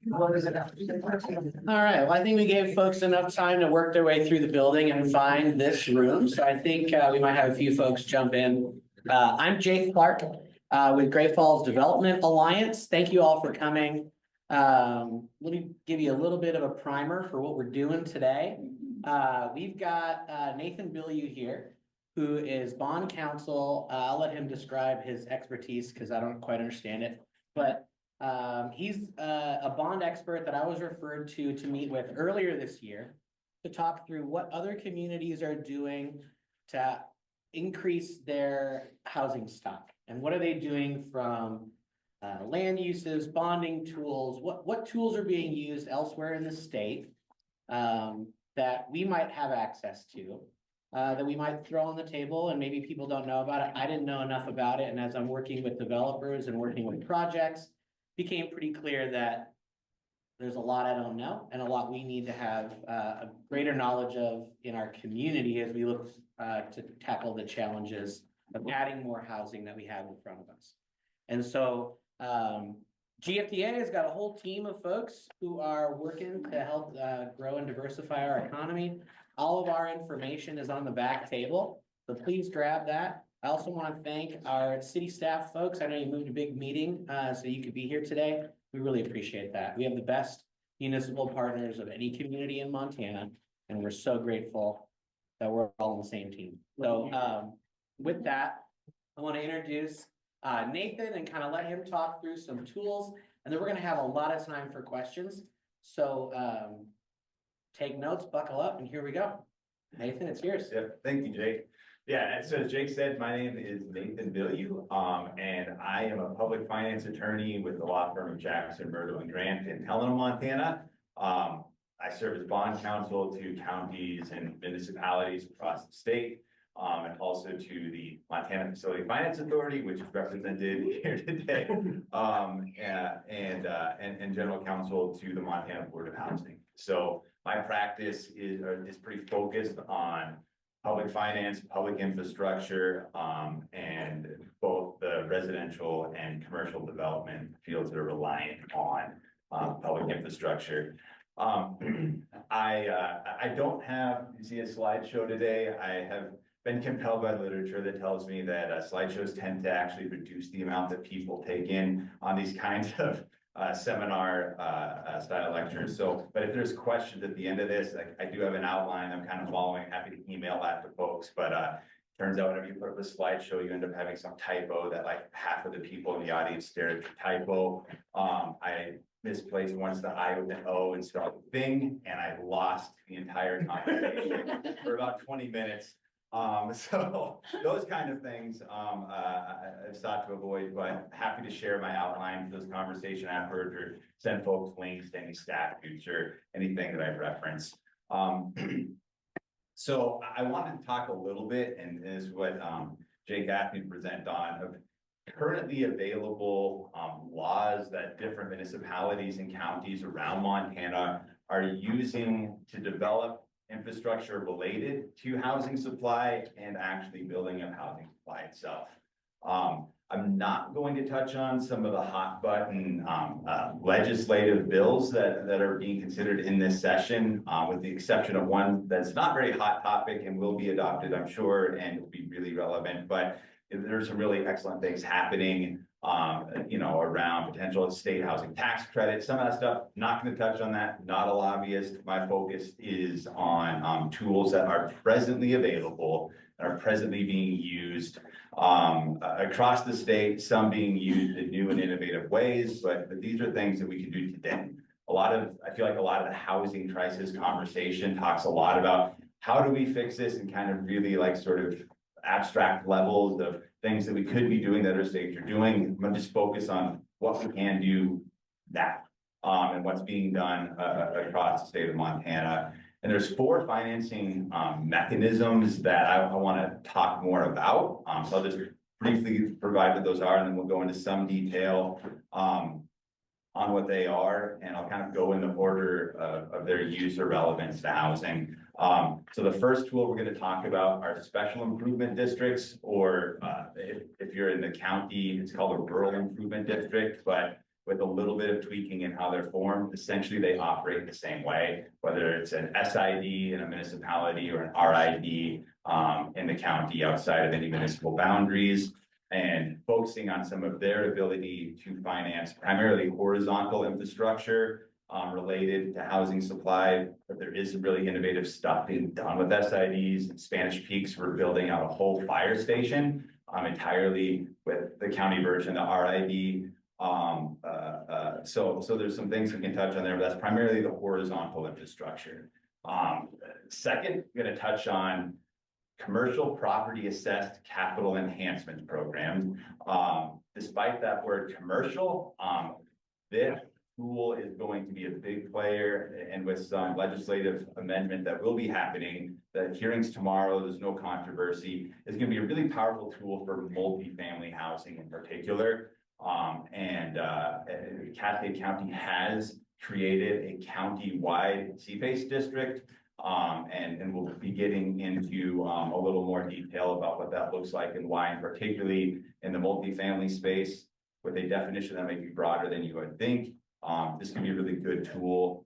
All right, well, I think we gave folks enough time to work their way through the building and find this room, so I think we might have a few folks jump in. I'm Jake Clark with Great Falls Development Alliance. Thank you all for coming. Let me give you a little bit of a primer for what we're doing today. We've got Nathan Bilyeu here, who is bond counsel. I'll let him describe his expertise because I don't quite understand it, but he's a bond expert that I was referred to meet with earlier this year to talk through what other communities are doing to increase their housing stock and what are they doing from land uses, bonding tools, what tools are being used elsewhere in the state that we might have access to, that we might throw on the table and maybe people don't know about it. I didn't know enough about it, and as I'm working with developers and working with projects, became pretty clear that there's a lot I don't know and a lot we need to have a greater knowledge of in our community as we look to tackle the challenges of adding more housing that we have in front of us. And so GFDA has got a whole team of folks who are working to help grow and diversify our economy. All of our information is on the back table, so please grab that. I also want to thank our city staff folks. I know you moved a big meeting so you could be here today. We really appreciate that. We have the best municipal partners of any community in Montana, and we're so grateful that we're all on the same team. So with that, I want to introduce Nathan and kind of let him talk through some tools, and then we're going to have a lot of time for questions. So take notes, buckle up, and here we go. Nathan, it's yours. Yep, thank you, Jake. Yeah, so as Jake said, my name is Nathan Bilyeu, and I am a public finance attorney with the law firm of Jackson, Myrtle and Grant in Helena, Montana. I serve as bond counsel to counties and municipalities across the state, and also to the Montana Facility Finance Authority, which is represented here today, and general counsel to the Montana Board of Housing. So my practice is pretty focused on public finance, public infrastructure, and both the residential and commercial development fields that are reliant on public infrastructure. I don't have, you see a slideshow today. I have been compelled by literature that tells me that slideshows tend to actually reduce the amount that people take in on these kinds of seminar style lectures. So, but if there's questions at the end of this, I do have an outline I'm kind of following. Happy to email that to folks, but turns out whenever you put up a slideshow, you end up having some typo that like half of the people in the audience stare at the typo. I misplaced once the I with an O and spelled thing, and I lost the entire conversation for about 20 minutes. So those kind of things I've sought to avoid, but happy to share my outline for this conversation afterward, or send folks links to any statutes or anything that I've referenced. So I wanted to talk a little bit, and this is what Jake asked me to present on, of currently available laws that different municipalities and counties around Montana are using to develop infrastructure related to housing supply and actually building up housing supply itself. I'm not going to touch on some of the hot button legislative bills that are being considered in this session, with the exception of one that's not very hot topic and will be adopted, I'm sure, and will be really relevant. But there's some really excellent things happening, you know, around potential state housing tax credit, some of that stuff. Not going to touch on that, not a lobbyist. My focus is on tools that are presently available, that are presently being used across the state, some being used in new and innovative ways, but these are things that we can do today. I feel like a lot of the housing crisis conversation talks a lot about how do we fix this, and kind of really like sort of abstract levels of things that we could be doing that other states are doing. I'm gonna just focus on what we can do now, and what's being done across the state of Montana. And there's 4 financing mechanisms that I want to talk more about. So I'll just briefly provide what those are, and then we'll go into some detail on what they are, and I'll kind of go in the order of their use or relevance to housing. So the first tool we're going to talk about are special improvement districts, or if you're in the county, it's called a rural improvement district, but with a little bit of tweaking in how they're formed. Essentially, they operate the same way, whether it's an SID in a municipality or an RID in the county outside of any municipal boundaries, and focusing on some of their ability to finance primarily horizontal infrastructure related to housing supply. But there is some really innovative stuff being done with SIDs. In Spanish Peaks, we're building out a whole fire station entirely with the county version, the RID. So there's some things we can touch on there, but that's primarily the horizontal infrastructure. Second, I'm going to touch on commercial property assessed capital enhancement programs. Despite that word commercial, this tool is going to be a big player, and with some legislative amendment that will be happening, the hearings tomorrow, there's no controversy, is going to be a really powerful tool for multifamily housing in particular. Cascade County has created a county-wide CPACE district, and we'll be getting into a little more detail about what that looks like and why, and particularly in the multifamily space, with a definition that may be broader than you would think. This can be a really good tool.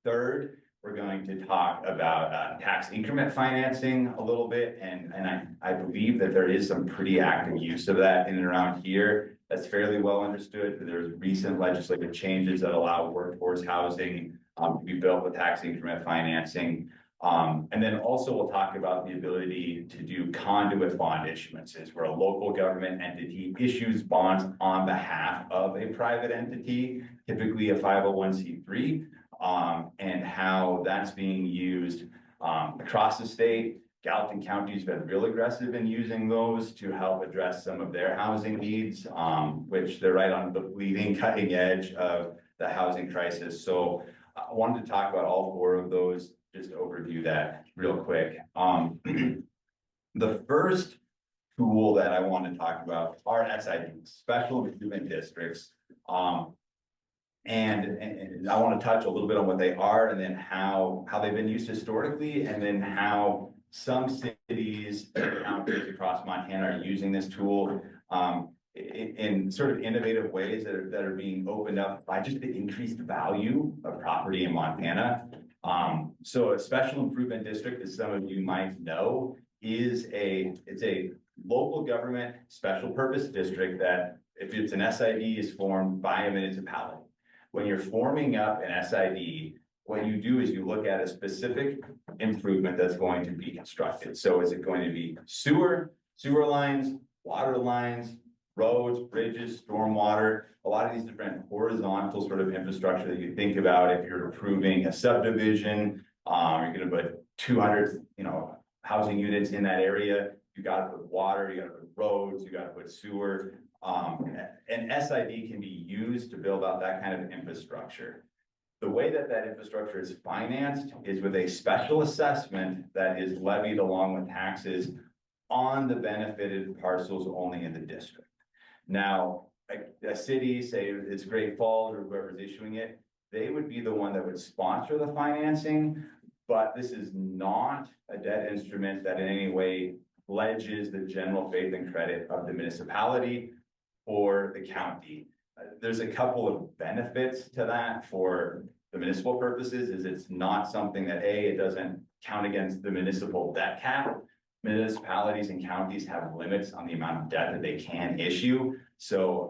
Third, we're going to talk about tax increment financing a little bit, and I believe that there is some pretty active use of that in and around here. That's fairly well understood, but there's recent legislative changes that allow workforce housing to be built with tax increment financing. And then also we'll talk about the ability to do conduit bond issuances, where a local government entity issues bonds on behalf of a private entity, typically a 501c3, and how that's being used across the state. Gallatin County's been real aggressive in using those to help address some of their housing needs, which they're right on the bleeding cutting edge of the housing crisis. So I wanted to talk about all four of those, just to overview that real quick. The first tool that I want to talk about are SIDs, special improvement districts. And I want to touch a little bit on what they are, and then how they've been used historically, and then how some cities and counties across Montana are using this tool in sort of innovative ways that are being opened up by just the increased value of property in Montana. So a special improvement district, as some of you might know, it's a local government special purpose district that, if it's an SID, is formed by a municipality. When you're forming up an SID, what you do is you look at a specific improvement that's going to be constructed. So is it going to be sewer lines, water lines, roads, bridges, stormwater, a lot of these different horizontal sort of infrastructure that you think about if you're approving a subdivision. You're going to put 200, housing units in that area. You got to put water, you got to put roads, you got to put sewer. An SID can be used to build out that kind of infrastructure. The way that infrastructure is financed is with a special assessment that is levied along with taxes on the benefited parcels only in the district. Now, a city, say it's Great Falls or whoever's issuing it, they would be the one that would sponsor the financing, but this is not a debt instrument that in any way pledges the general faith and credit of the municipality or the county. There's a couple of benefits to that for the municipal purposes. Is it's not something that it doesn't count against the municipal debt cap. Municipalities and counties have limits on the amount of debt that they can issue. So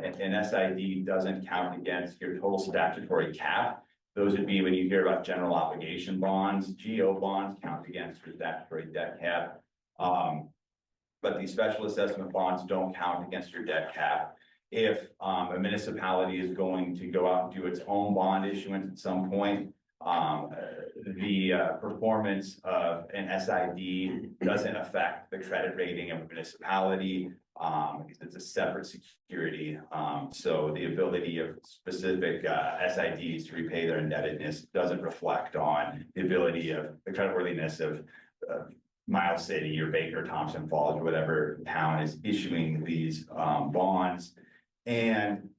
an SID doesn't count against your total statutory cap. Those would be when you hear about general obligation bonds, GO bonds count against your statutory debt cap. But these special assessment bonds don't count against your debt cap. If a municipality is going to go out and do its own bond issuance at some point, the performance of an SID doesn't affect the credit rating of a municipality because it's a separate security. So the ability of specific SIDs to repay their indebtedness doesn't reflect on the ability of the creditworthiness of Miles City or Baker, Thompson Falls, or whatever town is issuing these bonds. And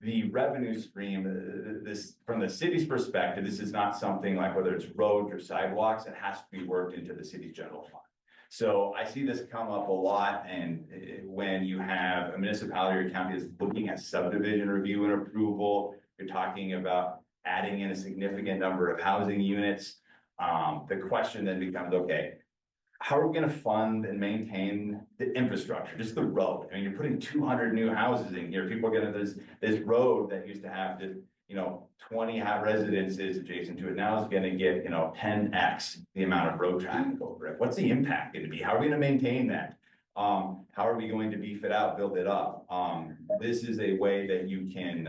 the revenue stream, this from the city's perspective, this is not something like whether it's roads or sidewalks, it has to be worked into the city's general fund. So I see this come up a lot, and when you have a municipality or county is looking at subdivision review and approval, you're talking about adding in a significant number of housing units. The question then becomes, okay, how are we gonna fund and maintain the infrastructure, just the road? I mean, you're putting 200 new houses in here, people are gonna, this road that used to have just, 20 residences adjacent to it, now is gonna get, 10x the amount of road traffic over it. What's the impact gonna be? How are we gonna maintain that? How are we going to beef it out, build it up? This is a way that you can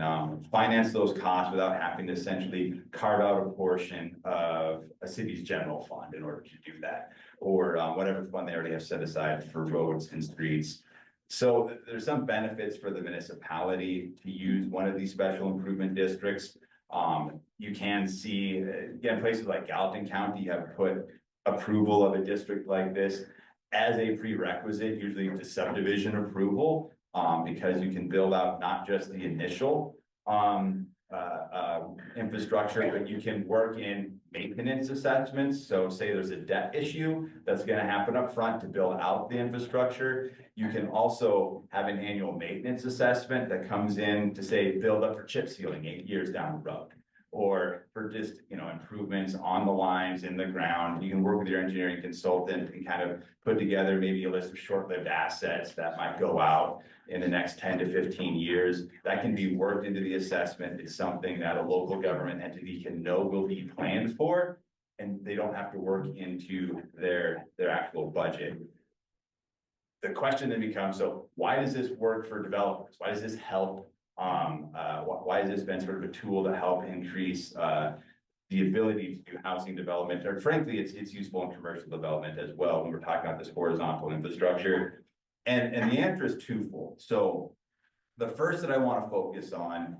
finance those costs without having to essentially carve out a portion of a city's general fund in order to do that, or whatever fund they already have set aside for roads and streets. So there's some benefits for the municipality to use one of these special improvement districts. You can see, again, places like Gallatin County have put approval of a district like this as a prerequisite, usually to subdivision approval, because you can build out not just the initial infrastructure, but you can work in maintenance assessments. So say there's a debt issue that's going to happen up front to build out the infrastructure. You can also have an annual maintenance assessment that comes in to say build up for chip sealing 8 years down the road, or for just, improvements on the lines in the ground. You can work with your engineering consultant and kind of put together maybe a list of short-lived assets that might go out in the next 10 to 15 years. That can be worked into the assessment. It's something that a local government entity can know will be planned for, and they don't have to work into their actual budget. The question then becomes, so why does this work for developers? Why does this help? Why has this been sort of a tool to help increase the ability to do housing development? Or frankly, it's useful in commercial development as well when we're talking about this horizontal infrastructure. And the answer is twofold. So the first that I want to focus on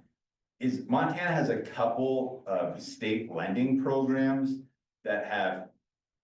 is Montana has a couple of state lending programs that have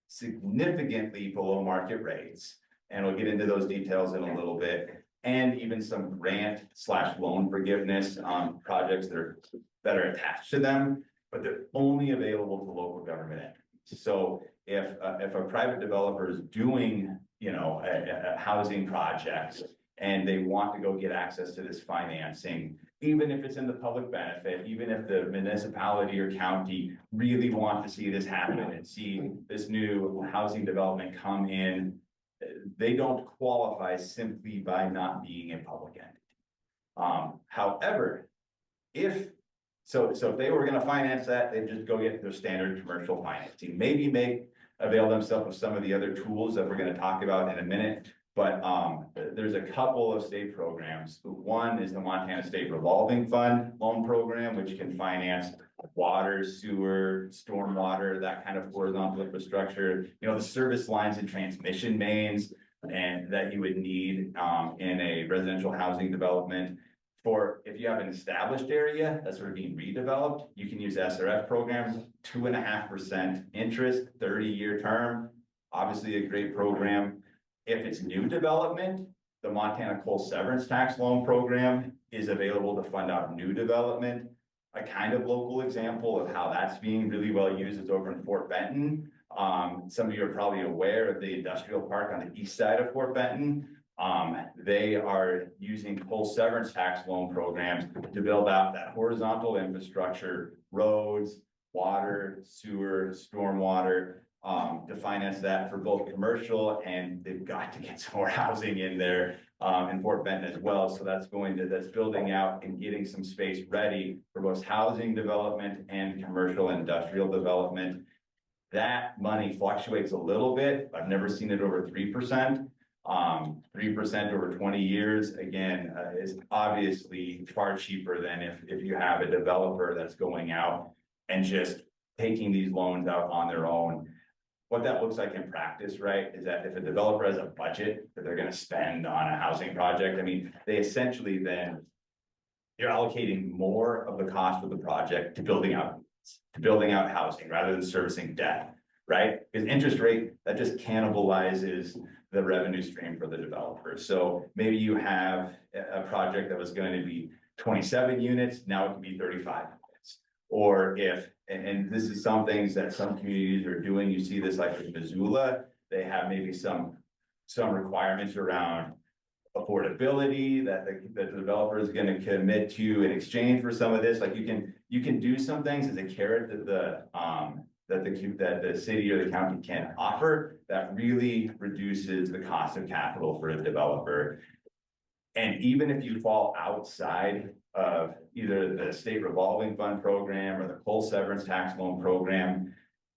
significantly below market rates. And we'll get into those details in a little bit. And even some grant/loan forgiveness on projects that are attached to them, but they're only available to local government entities. So if a private developer is doing, a housing project and they want to go get access to this financing, even if it's in the public benefit, even if the municipality or county really want to see this happen and see this new housing development come in, they don't qualify simply by not being a public entity. However, if they were going to finance that, they'd just go get their standard commercial financing, maybe avail themselves of some of the other tools that we're going to talk about in a minute. But there's a couple of state programs. One is the Montana State Revolving Fund Loan Program, which can finance water, sewer, stormwater, that kind of horizontal infrastructure, the service lines and transmission mains and that you would need in a residential housing development. For if you have an established area that's sort of being redeveloped, you can use SRF programs, 2.5% interest, 30-year term, obviously a great program. If it's new development, the Montana Coal Severance Tax Loan Program is available to fund out new development. A kind of local example of how that's being really well used is over in Fort Benton. Some of you are probably aware of the industrial park on the east side of Fort Benton. They are using coal severance tax loan programs to build out that horizontal infrastructure, roads, water, sewer, stormwater, to finance that for both commercial, and they've got to get some more housing in there in Fort Benton as well. So that's building out and getting some space ready for both housing development and commercial and industrial development. That money fluctuates a little bit. I've never seen it over 3%. 3% over 20 years, again, is obviously far cheaper than if you have a developer that's going out and just taking these loans out on their own. What that looks like in practice, right, is that if a developer has a budget that they're going to spend on a housing project, I mean, they essentially then, you're allocating more of the cost of the project to building out housing rather than servicing debt, right? Because interest rate, that just cannibalizes the revenue stream for the developer. So maybe you have a project that was going to be 27 units, now it can be 35 units. Or and this is some things that some communities are doing. You see this like in Missoula, they have maybe some some requirements around affordability that the developer is going to commit to in exchange for some of this. Like you can do some things as a carrot that the city or the county can offer that really reduces the cost of capital for a developer. And even if you fall outside of either the state revolving fund program or the coal severance tax loan program,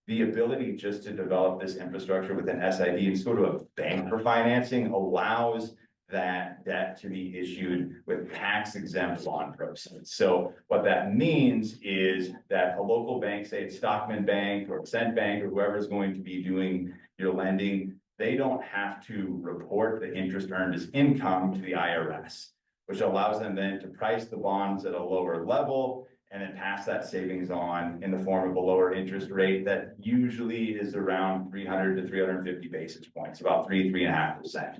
the ability just to develop this infrastructure with an SID and just go to a bank for financing allows that debt to be issued with tax exempt bond proceeds. So what that means is that a local bank, say it's Stockman Bank or Cent Bank or whoever is going to be doing your lending, they don't have to report the interest earned as income to the IRS, which allows them then to price the bonds at a lower level and then pass that savings on in the form of a lower interest rate that usually is around 300 to 350 basis points, about 3.5%.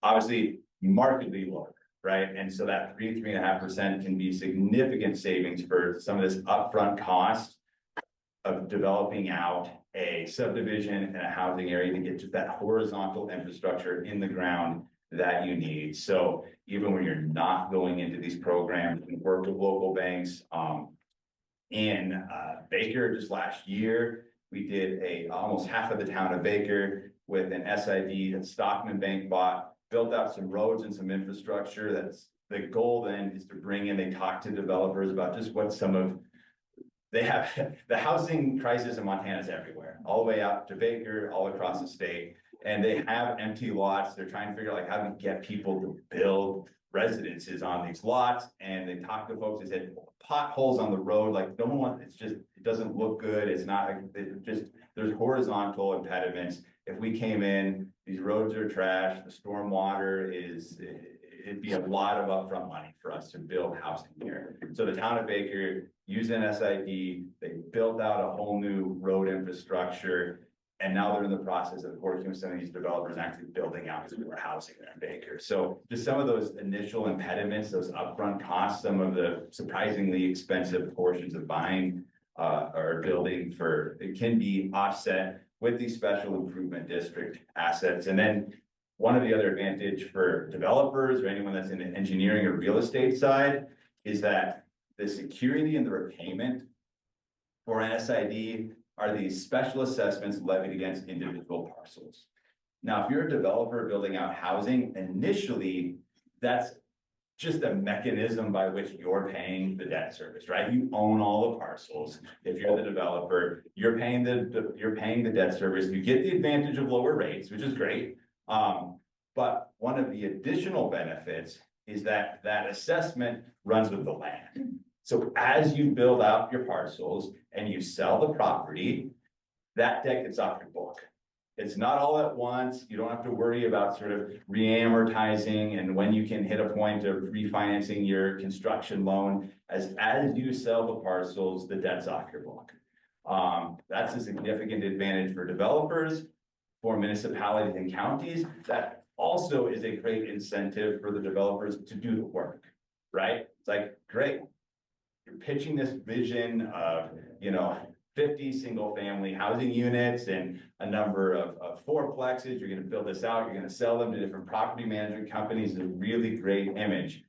Obviously, markedly lower, right? And so that 3.5% can be significant savings for some of this upfront cost of developing out a subdivision and a housing area to get to that horizontal infrastructure in the ground that you need. So even when you're not going into these programs, we work with local banks. In Baker just last year, we did almost half of the town of Baker with an SID that Stockman Bank bought, built out some roads and some infrastructure. That's the goal then is to bring in, they talk to developers about just what they have, the housing crisis in Montana is everywhere, all the way out to Baker, all across the state. And they have empty lots. They're trying to figure out like how to get people to build residences on these lots. And they talked to folks, they said potholes on the road, like no one wants, it's just, it doesn't look good. It's not, there's horizontal impediments. If we came in, these roads are trash, the stormwater it'd be a lot of upfront money for us to build housing here. So the town of Baker used an SID, they built out a whole new road infrastructure, and now they're in the process of working with some of these developers actually building out more housing there in Baker. So just some of those initial impediments, those upfront costs, some of the surprisingly expensive portions of buying or building it can be offset with these special improvement district assets. And then one of the other advantage for developers or anyone that's in the engineering or real estate side is that the security and the repayment for an SID are these special assessments levied against individual parcels. Now, if you're a developer building out housing, initially, that's just a mechanism by which you're paying the debt service, right? You own all the parcels. If you're the developer, you're paying the debt service. You get the advantage of lower rates, which is great. But one of the additional benefits is that assessment runs with the land. So as you build out your parcels and you sell the property, that debt gets off your book. It's not all at once. You don't have to worry about sort of re-amortizing and when you can hit a point of refinancing your construction loan. As you sell the parcels, the debt's off your book. That's a significant advantage for developers, for municipalities and counties. That also is a great incentive for the developers to do the work, right? It's like, great. You're pitching this vision of, 50 single family housing units and a number of fourplexes. You're going to build this out. You're going to sell them to different property management companies. A really great image.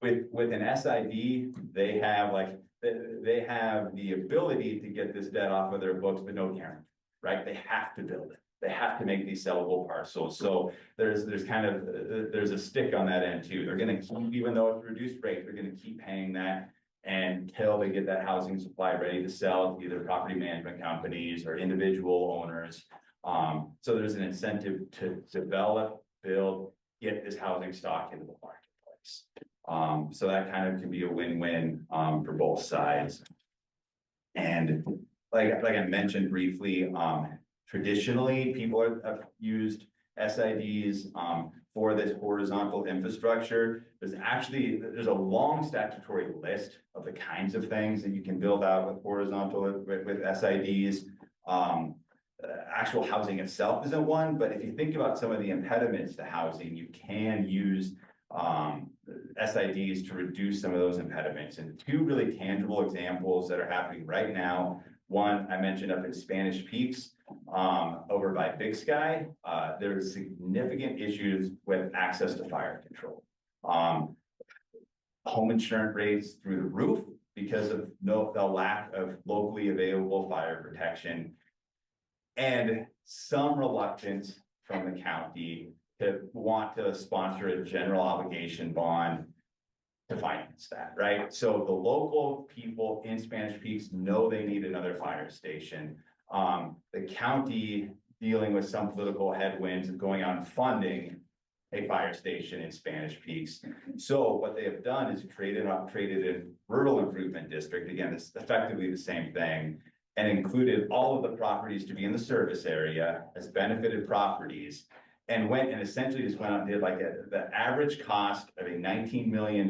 With an SID, they have the ability to get this debt off of their books, but no guarantee, right? They have to build it. They have to make these sellable parcels. So there's a stick on that end too. They're going to keep, even though it's reduced rate, they're going to keep paying that until they get that housing supply ready to sell to either property management companies or individual owners. So there's an incentive to develop, build, get this housing stock into the marketplace. So that kind of can be a win-win for both sides. And like I mentioned briefly, traditionally, people have used SIDs for this horizontal infrastructure. There's a long statutory list of the kinds of things that you can build out with horizontal with SIDs. Actual housing itself isn't one, but if you think about some of the impediments to housing, you can use SIDs to reduce some of those impediments. And two really tangible examples that are happening right now. One, I mentioned up in Spanish Peaks, over by Big Sky, there's significant issues with access to fire control. Home insurance rates through the roof because of the lack of locally available fire protection. And some reluctance from the county to want to sponsor a general obligation bond to finance that, right? So the local people in Spanish Peaks know they need another fire station. The county dealing with some political headwinds and going out and funding a fire station in Spanish Peaks. So what they have done is created a rural improvement district. Again, it's effectively the same thing, and included all of the properties to be in the service area as benefited properties, and went and essentially just went out and did like the average cost of a $19 million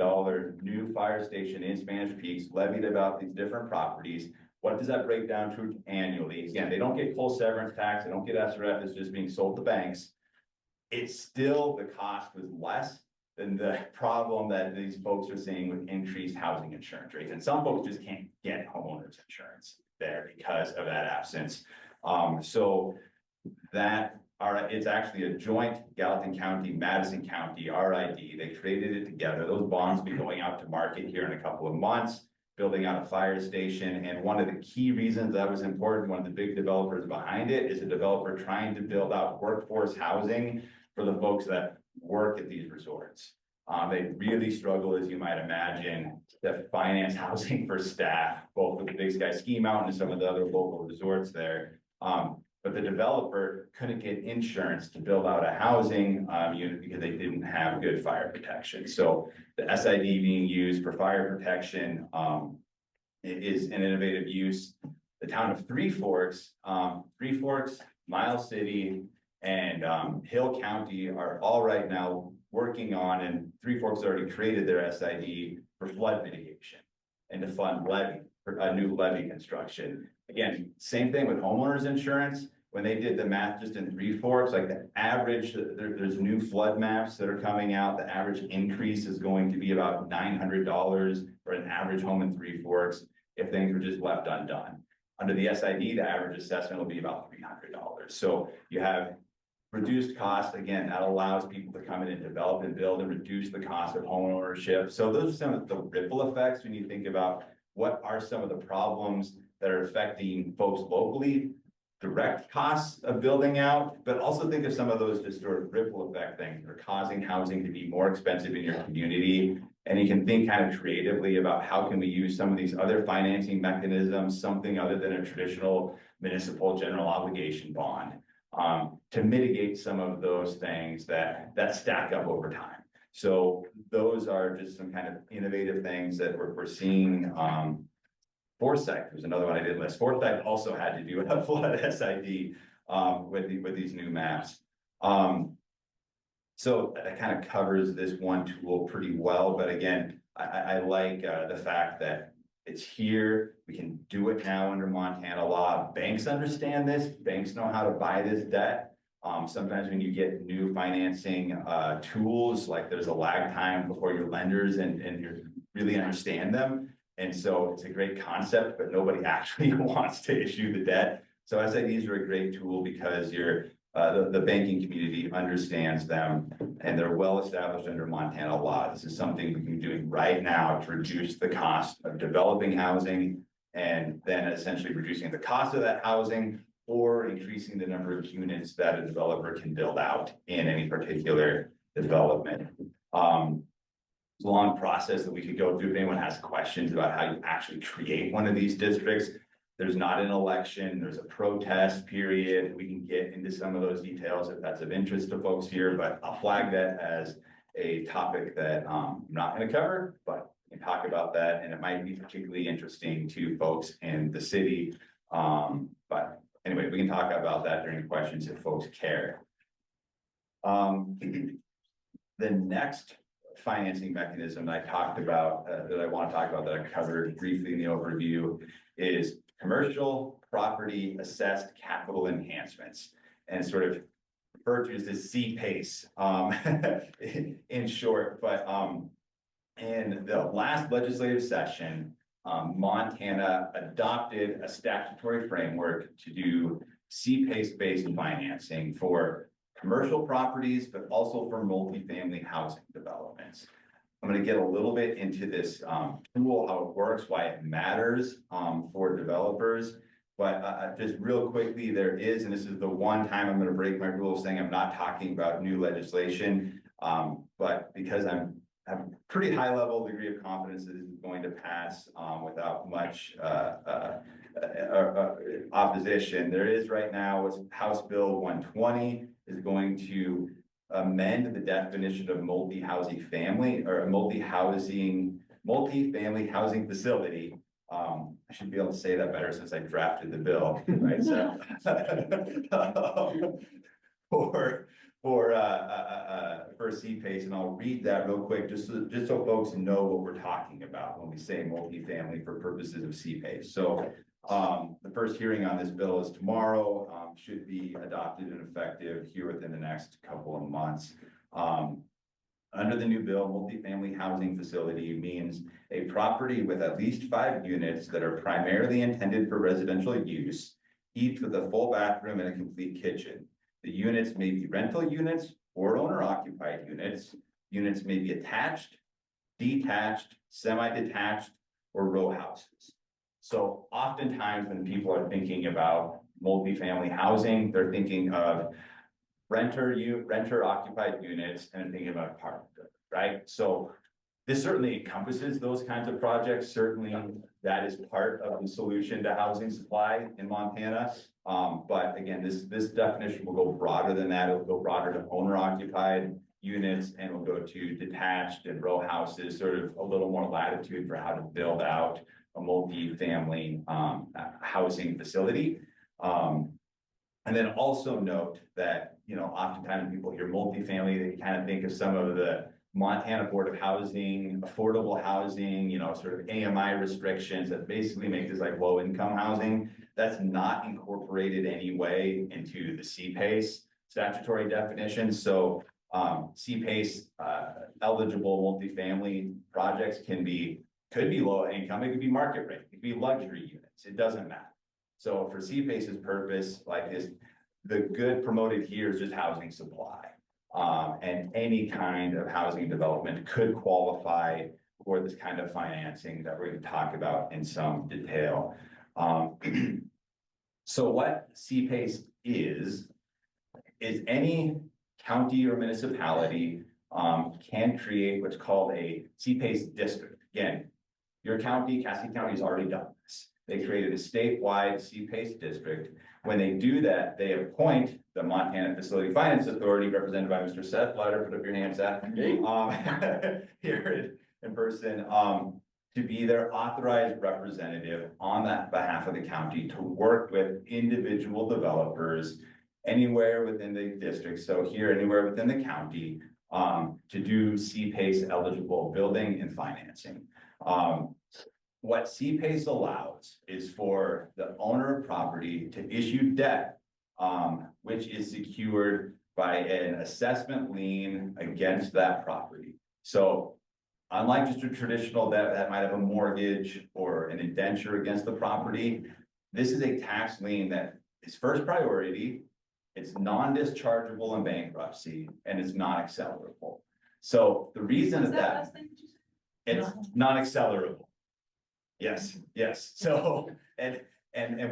new fire station in Spanish Peaks levied about these different properties. What does that break down to annually? Again, they don't get full severance tax, they don't get SRF, it's just being sold to banks. It's still, the cost was less than the problem that these folks are seeing with increased housing insurance rates. And some folks just can't get homeowners insurance there because of that absence. So that, it's actually a joint Gallatin County, Madison County RID. They created it together. Those bonds will be going out to market here in a couple of months, building out a fire station. And one of the key reasons that was important, one of the big developers behind it, is a developer trying to build out workforce housing for the folks that work at these resorts. They really struggle, as you might imagine, to finance housing for staff, both with the Big Sky Ski Mountain and some of the other local resorts there. But the developer couldn't get insurance to build out a housing unit because they didn't have good fire protection. So the SID being used for fire protection is an innovative use. The town of Three Forks, Miles City, and Hill County are all right now working on, and Three Forks already created their SID for flood mitigation and to fund levee, for a new levee construction. Again, same thing with homeowners insurance. When they did the math just in Three Forks, like the average, there's new flood maps that are coming out. The average increase is going to be about $900 for an average home in Three Forks if things were just left undone. Under the SID, the average assessment will be about $300. So you have reduced cost. Again, that allows people to come in and develop and build and reduce the cost of home ownership. So those are some of the ripple effects when you think about what are some of the problems that are affecting folks locally, direct costs of building out, but also think of some of those just sort of ripple effect things that are causing housing to be more expensive in your community. And you can think kind of creatively about how can we use some of these other financing mechanisms, something other than a traditional municipal general obligation bond, to mitigate some of those things that stack up over time. So those are just some kind of innovative things that we're seeing. Foresight was another one I didn't list. Foresight also had to do a flood SID with these new maps. So that kind of covers this one tool pretty well. But again, I like the fact that it's here. We can do it now under Montana law. Banks understand this. Banks know how to buy this debt. Sometimes when you get new financing tools, like there's a lag time before your lenders and you really understand them. And so it's a great concept, but nobody actually wants to issue the debt. So SIDs are a great tool because the banking community understands them and they're well established under Montana law. This is something we can be doing right now to reduce the cost of developing housing and then essentially reducing the cost of that housing or increasing the number of units that a developer can build out in any particular development. It's a long process that we could go through. If anyone has questions about how you actually create one of these districts, there's not an election, there's a protest period. We can get into some of those details if that's of interest to folks here, but I'll flag that as a topic that I'm not going to cover, but we can talk about that and it might be particularly interesting to folks in the city. But anyway, we can talk about that during questions if folks care. The next financing mechanism I talked about, that I want to talk about, that I covered briefly in the overview, is commercial property assessed capital enhancements, and sort of referred to as the CPACE in short. But in the last legislative session, Montana adopted a statutory framework to do CPACE based financing for commercial properties, but also for multifamily housing developments. I'm going to get a little bit into this tool, how it works, why it matters for developers. But just real quickly, there is, and this is the one time I'm going to break my rule saying I'm not talking about new legislation. But because I have a pretty high level degree of confidence that this is going to pass without much opposition. There is right now what's House Bill 120 is going to amend the definition of multi-housing family or a multi-family housing facility. I should be able to say that better since I drafted the bill, right? So for CPACE, and I'll read that real quick, just so folks know what we're talking about when we say multifamily for purposes of CPACE. So the first hearing on this bill is tomorrow, should be adopted and effective here within the next couple of months. Under the new bill, multifamily housing facility means a property with at least 5 units that are primarily intended for residential use, each with a full bathroom and a complete kitchen. The units may be rental units or owner-occupied units. Units may be attached, detached, semi-detached, or row houses. So oftentimes when people are thinking about multifamily housing, they're thinking of renter occupied units and thinking about apartment, right? So this certainly encompasses those kinds of projects. Certainly that is part of the solution to housing supply in Montana. But again, this definition will go broader than that. It'll go broader to owner occupied units and will go to detached and row houses, sort of a little more latitude for how to build out a multi-family housing facility. And then also note that, you know, oftentimes people hear multifamily, they kind of think of some of the Montana Board of Housing, affordable housing, you know, sort of AMI restrictions that basically make this like low income housing. That's not incorporated anyway into the CPACE statutory definition. So CPACE eligible multifamily projects could be low income, it could be market rate, it could be luxury units, it doesn't matter. So for CPACE's purpose, like this, the good promoted here is just housing supply. And any kind of housing development could qualify for this kind of financing that we're going to talk about in some detail. So what CPACE is any county or municipality can create what's called a CPACE district. Again, your county, Cassidy County, has already done this. They created a statewide CPACE district. When they do that, they appoint the Montana Facility Finance Authority, represented by Mr. Seth Lauder. Put up your hand, Seth. Here in person, to be their authorized representative on that behalf of the county to work with individual developers anywhere within the district. So here, anywhere within the county, to do CPACE eligible building and financing. What CPACE allows is for the owner of property to issue debt, which is secured by an assessment lien against that property. So unlike just a traditional debt that might have a mortgage or an indenture against the property, this is a tax lien that is first priority, it's non-dischargeable in bankruptcy, and it's non-accelerable. So the reason that it's non-accelerable. Yes. So, and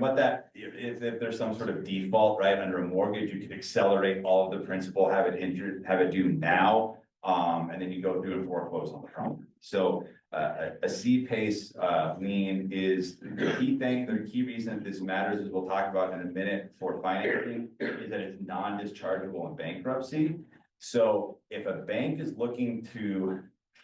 what that, if there's some sort of default, right, under a mortgage, you could accelerate all of the principal, have it due now, and then you go through and foreclose on the property. So, a CPACE lien is the key thing. The key reason that this matters, as we'll talk about in a minute for financing, is that it's non-dischargeable in bankruptcy. So if a bank is looking to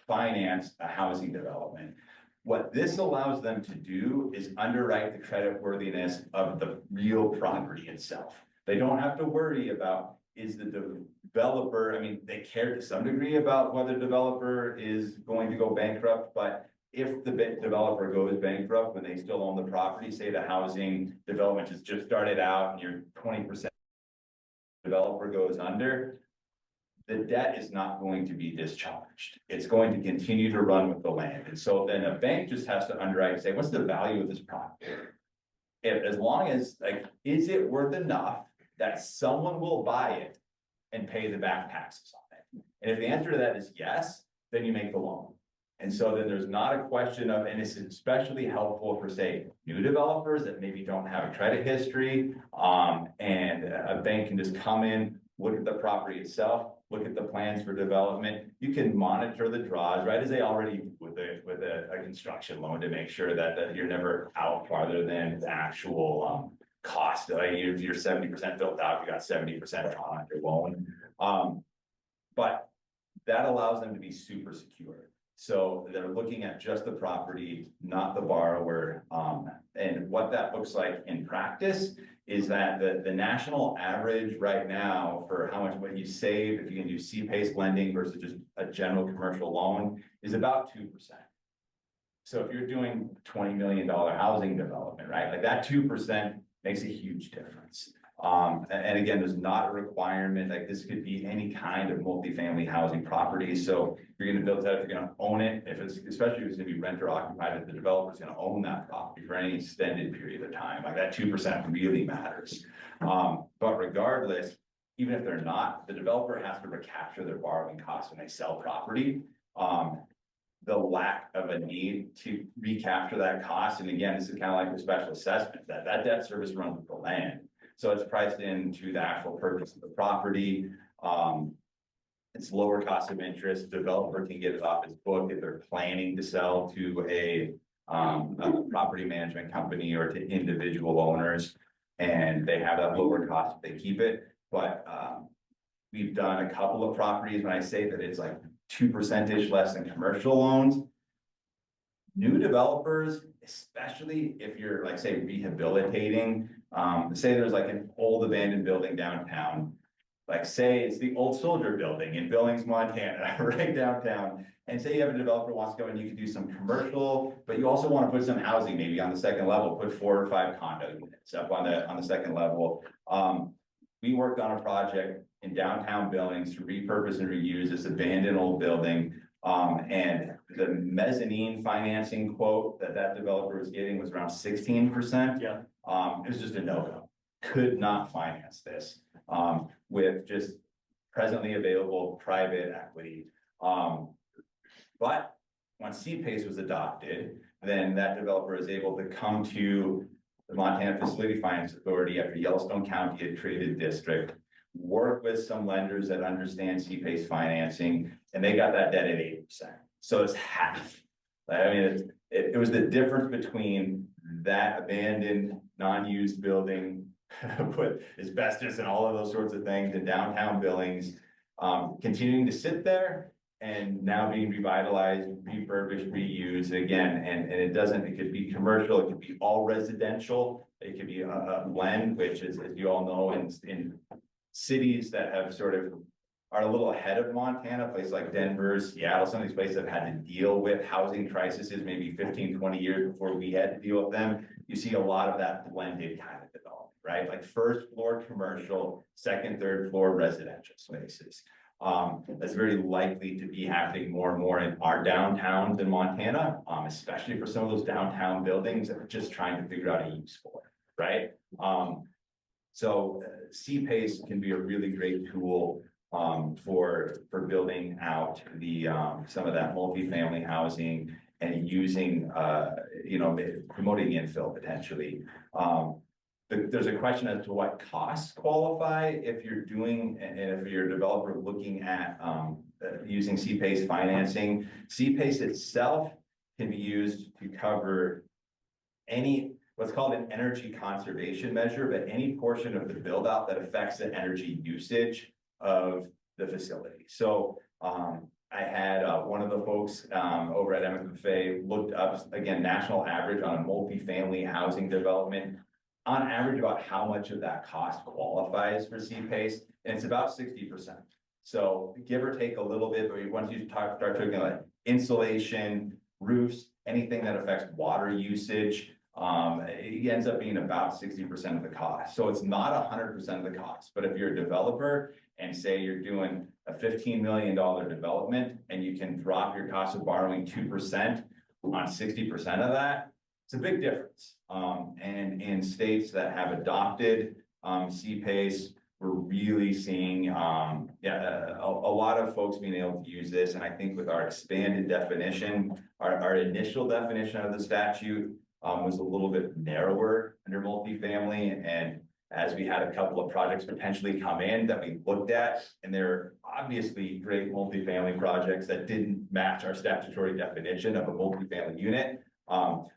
finance a housing development, what this allows them to do is underwrite the creditworthiness of the real property itself. They don't have to worry about, is the developer, I mean, they care to some degree about whether the developer is going to go bankrupt, but if the developer goes bankrupt when they still own the property, say the housing development has just started out and your 20% developer goes under, the debt is not going to be discharged. It's going to continue to run with the land. And so then a bank just has to underwrite and say, what's the value of this property? as long as, like, is it worth enough that someone will buy it and pay the back taxes on it? And if the answer to that is yes, then you make the loan. And so then there's not a question of, and it's especially helpful for, say, new developers that maybe don't have a credit history. And a bank can just come in, look at the property itself, look at the plans for development. You can monitor the draws, right, as they already do with a construction loan, to make sure that you're never out farther than the actual cost. Like, if you're 70% built out, you got 70% drawn on your loan. But that allows them to be super secure. So they're looking at just the property, not the borrower. And what that looks like in practice is that the national average right now for how much what you save if you can do C-PACE lending versus just a general commercial loan is about 2%. So if you're doing $20 million housing development, right, like that 2% makes a huge difference. And again, there's not a requirement, like this could be any kind of multifamily housing property. So you're going to build that, if you're going to own it, if it's, especially if it's going to be renter occupied, if the developer's going to own that property for any extended period of time, like that 2% really matters. But regardless, even if they're not, the developer has to recapture their borrowing costs when they sell property. The lack of a need to recapture that cost. And again, this is kind of like the special assessment, that debt service runs with the land. So it's priced into the actual purchase of the property. It's lower cost of interest. Developer can get it off his book if they're planning to sell to a property management company or to individual owners, and they have that lower cost if they keep it. But we've done a couple of properties. When I say that it's like 2% less than commercial loans, new developers, especially if you're like, say, rehabilitating, say there's like an old abandoned building downtown, like say it's the old soldier building in Billings, Montana, right downtown. And say you have a developer wants to go and you can do some commercial, but you also want to put some housing maybe on the second level, put 4 or 5 condo units up on the second level. We worked on a project in downtown Billings to repurpose and reuse this abandoned old building. And the mezzanine financing quote that developer was getting was around 16%. Yeah. It was just a no-go. Could not finance this with just presently available private equity. But when C-PACE was adopted, then that developer is able to come to the Montana Facility Finance Authority after Yellowstone County had created district, work with some lenders that understand C-PACE financing, and they got that debt at 8%. So it's half. I mean, it was the difference between that abandoned, non-used building with asbestos and all of those sorts of things in downtown Billings, continuing to sit there and now being revitalized, refurbished, reused again. And it could be commercial, it could be all residential, it could be a blend, which is, as you all know, in cities that have sort of are a little ahead of Montana, places like Denver, Seattle, some of these places have had to deal with housing crises maybe 15, 20 years before we had to deal with them. You see a lot of that blended kind of development, right? Like first floor commercial, second, third floor residential spaces. That's very likely to be happening more and more in our downtowns in Montana, especially for some of those downtown buildings that we're just trying to figure out a use for, right? So C-PACE can be a really great tool for building out the some of that multifamily housing and using promoting infill potentially. There's a question as to what costs qualify if you're doing, and if you're a developer looking at using C-PACE financing. C-PACE itself can be used to cover any what's called an energy conservation measure, but any portion of the build out that affects the energy usage of the facility. So I had one of the folks over at MFFA looked up, again, national average on a multifamily housing development, on average about how much of that cost qualifies for C-PACE, and it's about 60%. So give or take a little bit, but once you start talking like insulation, roofs, anything that affects water usage, it ends up being about 60% of the cost. So it's not 100% of the cost, but if you're a developer and say you're doing a $15 million development and you can drop your cost of borrowing 2% on 60% of that, it's a big difference. And in states that have adopted CPACE, we're really seeing, a lot of folks being able to use this. And I think with our expanded definition, our initial definition of the statute was a little bit narrower under multifamily. And as we had a couple of projects potentially come in that we looked at, and they're obviously great multifamily projects that didn't match our statutory definition of a multifamily unit,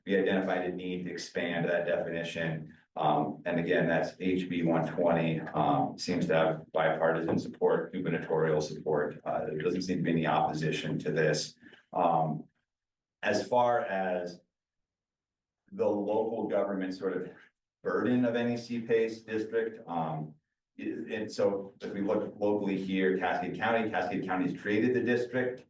we identified a need to expand that definition. And again, that's HB 120, seems to have bipartisan support, gubernatorial support. There doesn't seem to be any opposition to this. As far as the local government sort of burden of any CPACE district, and so if we look locally here, Cascade County's created the district.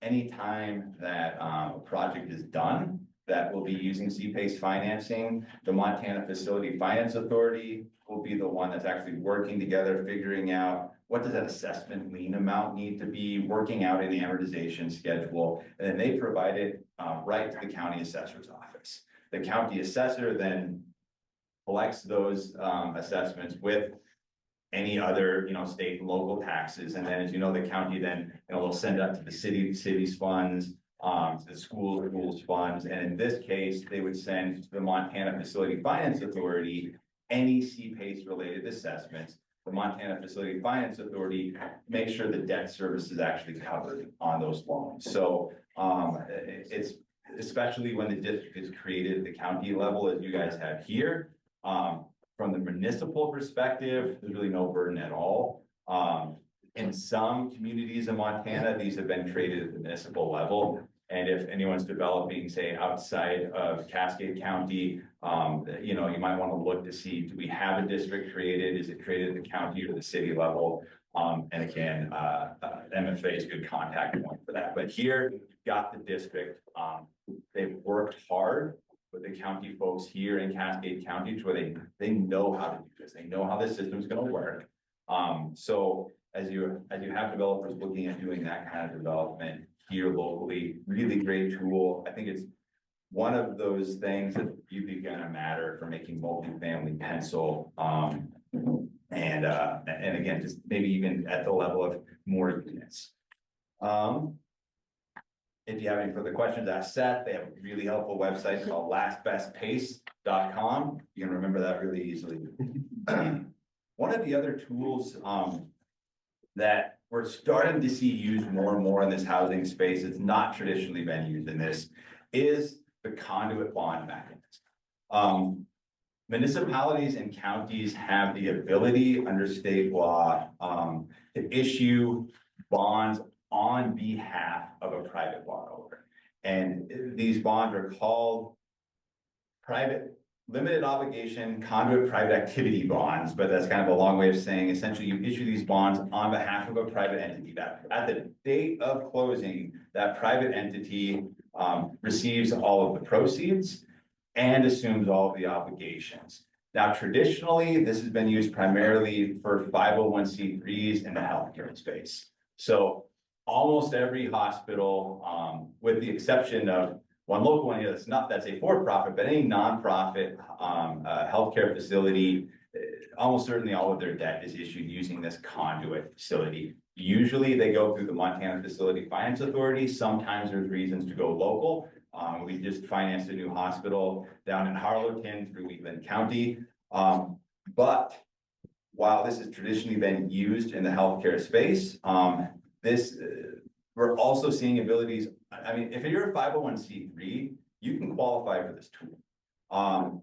Anytime that a project is done that will be using CPACE financing, the Montana Facility Finance Authority will be the one that's actually working together, figuring out what does that assessment lien amount need to be, working out an amortization schedule, and then they provide it right to the county assessor's office. The county assessor then collects those assessments with any other, state and local taxes. And then, as you know, the county then, will send up to the city's funds, to the schools funds. And in this case, they would send to the Montana Facility Finance Authority any CPACE related assessments. The Montana Facility Finance Authority makes sure the debt service is actually covered on those loans. So it's especially when the district is created at the county level, as you guys have here. From the municipal perspective, there's really no burden at all. In some communities in Montana, these have been created at the municipal level. And if anyone's developing, say, outside of Cascade County, you might want to look to see, do we have a district created? Is it created at the county or the city level? And again, MFA is a good contact point for that. But here, you've got the district. They've worked hard with the county folks here in Cascade County to where they know how to do this. They know how this system is going to work. So as you have developers looking at doing that kind of development here locally, really great tool. I think it's one of those things that really going to matter for making multifamily pencil. And again, just maybe even at the level of more units. If you have any further questions, ask Seth. They have a really helpful website called lastbestpace.com. You can remember that really easily. One of the other tools that we're starting to see used more and more in this housing space, it's not traditionally been used in this, is the conduit bond mechanism. Municipalities and counties have the ability under state law to issue bonds on behalf of a private borrower. And these bonds are called private limited obligation conduit private activity bonds, but that's kind of a long way of saying essentially you issue these bonds on behalf of a private entity that at the date of closing, that private entity receives all of the proceeds and assumes all of the obligations. Now, traditionally, this has been used primarily for 501c3s in the healthcare space. So almost every hospital, with the exception of one local one here that's a for-profit, but any nonprofit healthcare facility, almost certainly all of their debt is issued using this conduit facility. Usually they go through the Montana Facility Finance Authority. Sometimes there's reasons to go local. We just financed a new hospital down in Harlowton through Wheatland County. But while this has traditionally been used in the healthcare space, we're also seeing abilities. I mean, if you're a 501c3, you can qualify for this tool.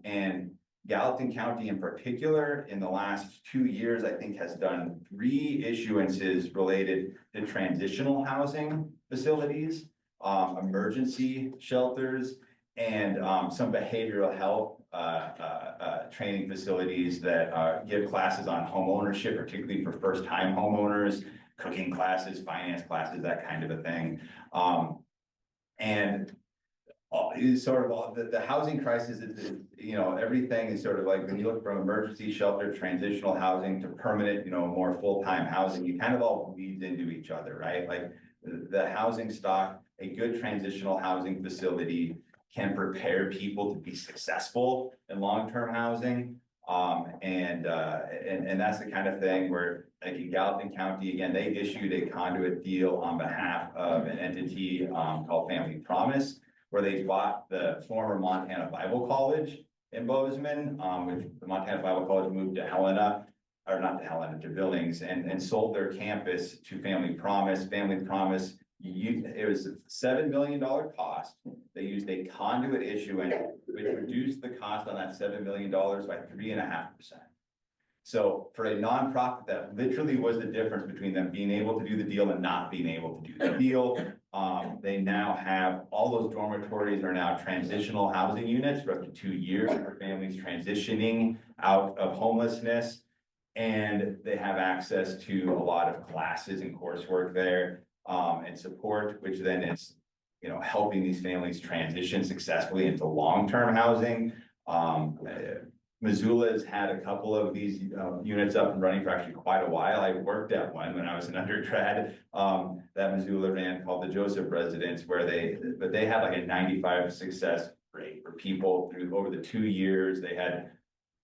And Gallatin County in particular, in the last 2 years, I think has done 3 issuances related to transitional housing facilities, emergency shelters, and some behavioral health training facilities that give classes on home ownership, particularly for first-time homeowners, cooking classes, finance classes, that kind of a thing. And is sort of the housing crisis is, everything is sort of like when you look from emergency shelter, transitional housing to permanent, more full-time housing, you kind of all bleed into each other, right? Like the housing stock, a good transitional housing facility can prepare people to be successful in long-term housing. And that's the kind of thing where, like in Gallatin County, again, they issued a conduit deal on behalf of an entity called Family Promise, where they bought the former Montana Bible College in Bozeman, which the Montana Bible College moved to Helena, or not to Helena, to Billings, and sold their campus to Family Promise. Family Promise, it was a $7 million cost. They used a conduit issuance, which reduced the cost on that $7 million by 3.5%. So for a nonprofit, that literally was the difference between them being able to do the deal and not being able to do the deal. They now have, all those dormitories are now transitional housing units for up to 2 years for families transitioning out of homelessness. And they have access to a lot of classes and coursework there, and support, which then is, helping these families transition successfully into long-term housing. Missoula has had a couple of these units up and running for actually quite a while. I worked at one when I was an undergrad that Missoula ran, called the Joseph Residence, where they had like a 95% success rate for people through over the 2 years. They had,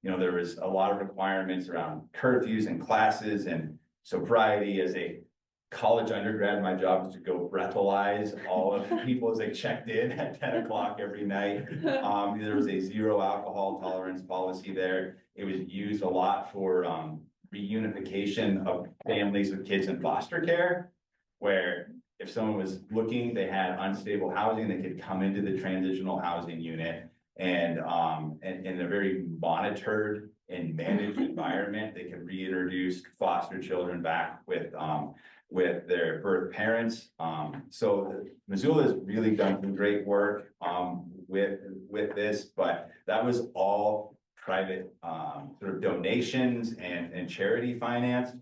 there was a lot of requirements around curfews and classes and sobriety. As a college undergrad, my job was to go breathalyze all of the people as they checked in at 10 o'clock every night. There was a 0 alcohol tolerance policy there. It was used a lot for reunification of families with kids in foster care, where if someone was looking, they had unstable housing, they could come into the transitional housing unit, and in a very monitored and managed environment, they could reintroduce foster children back with their birth parents. So Missoula has really done some great work with this, but that was all private sort of donations and charity financed.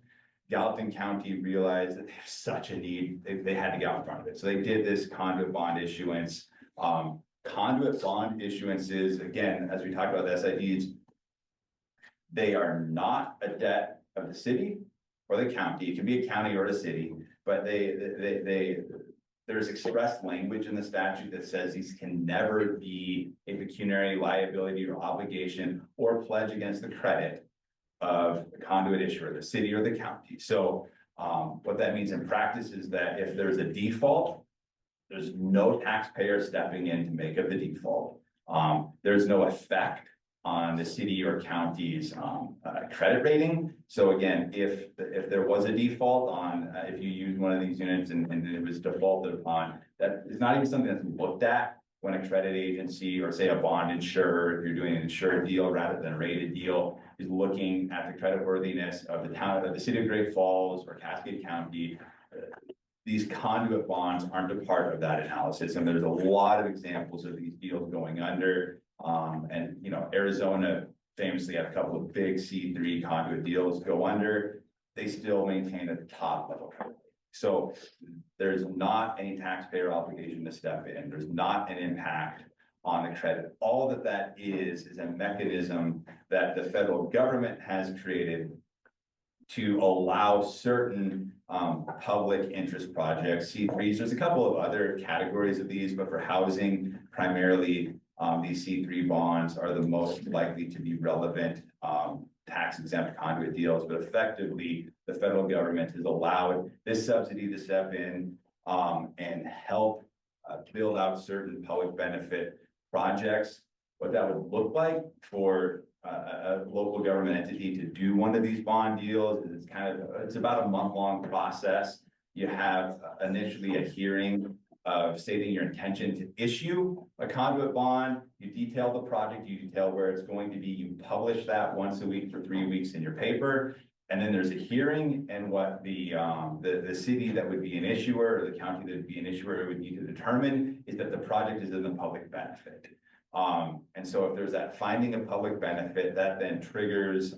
Gallatin County realized that they have such a need, they had to get out in front of it. So they did this conduit bond issuance. Conduit bond issuances, again, as we talked about the SIDs, they are not a debt of the city or the county. It can be a county or a city, but there's express language in the statute that says these can never be a pecuniary liability or obligation or pledge against the credit of the conduit issuer, the city or the county. So what that means in practice is that if there's a default, there's no taxpayer stepping in to make up the default. There's no effect on the city or county's credit rating. So again, if there was a default on, if you use one of these units and it was defaulted upon, that is not even something that's looked at when a credit agency, or say a bond insurer, if you're doing an insured deal rather than a rated deal, is looking at the creditworthiness of the town, of the city of Great Falls or Cascade County. These conduit bonds aren't a part of that analysis, and there's a lot of examples of these deals going under. And Arizona famously had a couple of big C3 conduit deals go under. They still maintain at the top level. So there's not any taxpayer obligation to step in. There's not an impact on the credit. All that is a mechanism that the federal government has created to allow certain public interest projects, C3s. There's a couple of other categories of these, but for housing, primarily these C3 bonds are the most likely to be relevant tax exempt conduit deals. But effectively, the federal government has allowed this subsidy to step in and help build out certain public benefit projects. What that would look like for a local government entity to do one of these bond deals is it's about a month-long process. You have initially a hearing of stating your intention to issue a conduit bond. You detail the project, you detail where it's going to be, you publish that once a week for 3 weeks in your paper. And then there's a hearing, and what the city that would be an issuer or the county that would be an issuer would need to determine is that the project is in the public benefit. And so if there's that finding of public benefit, that then triggers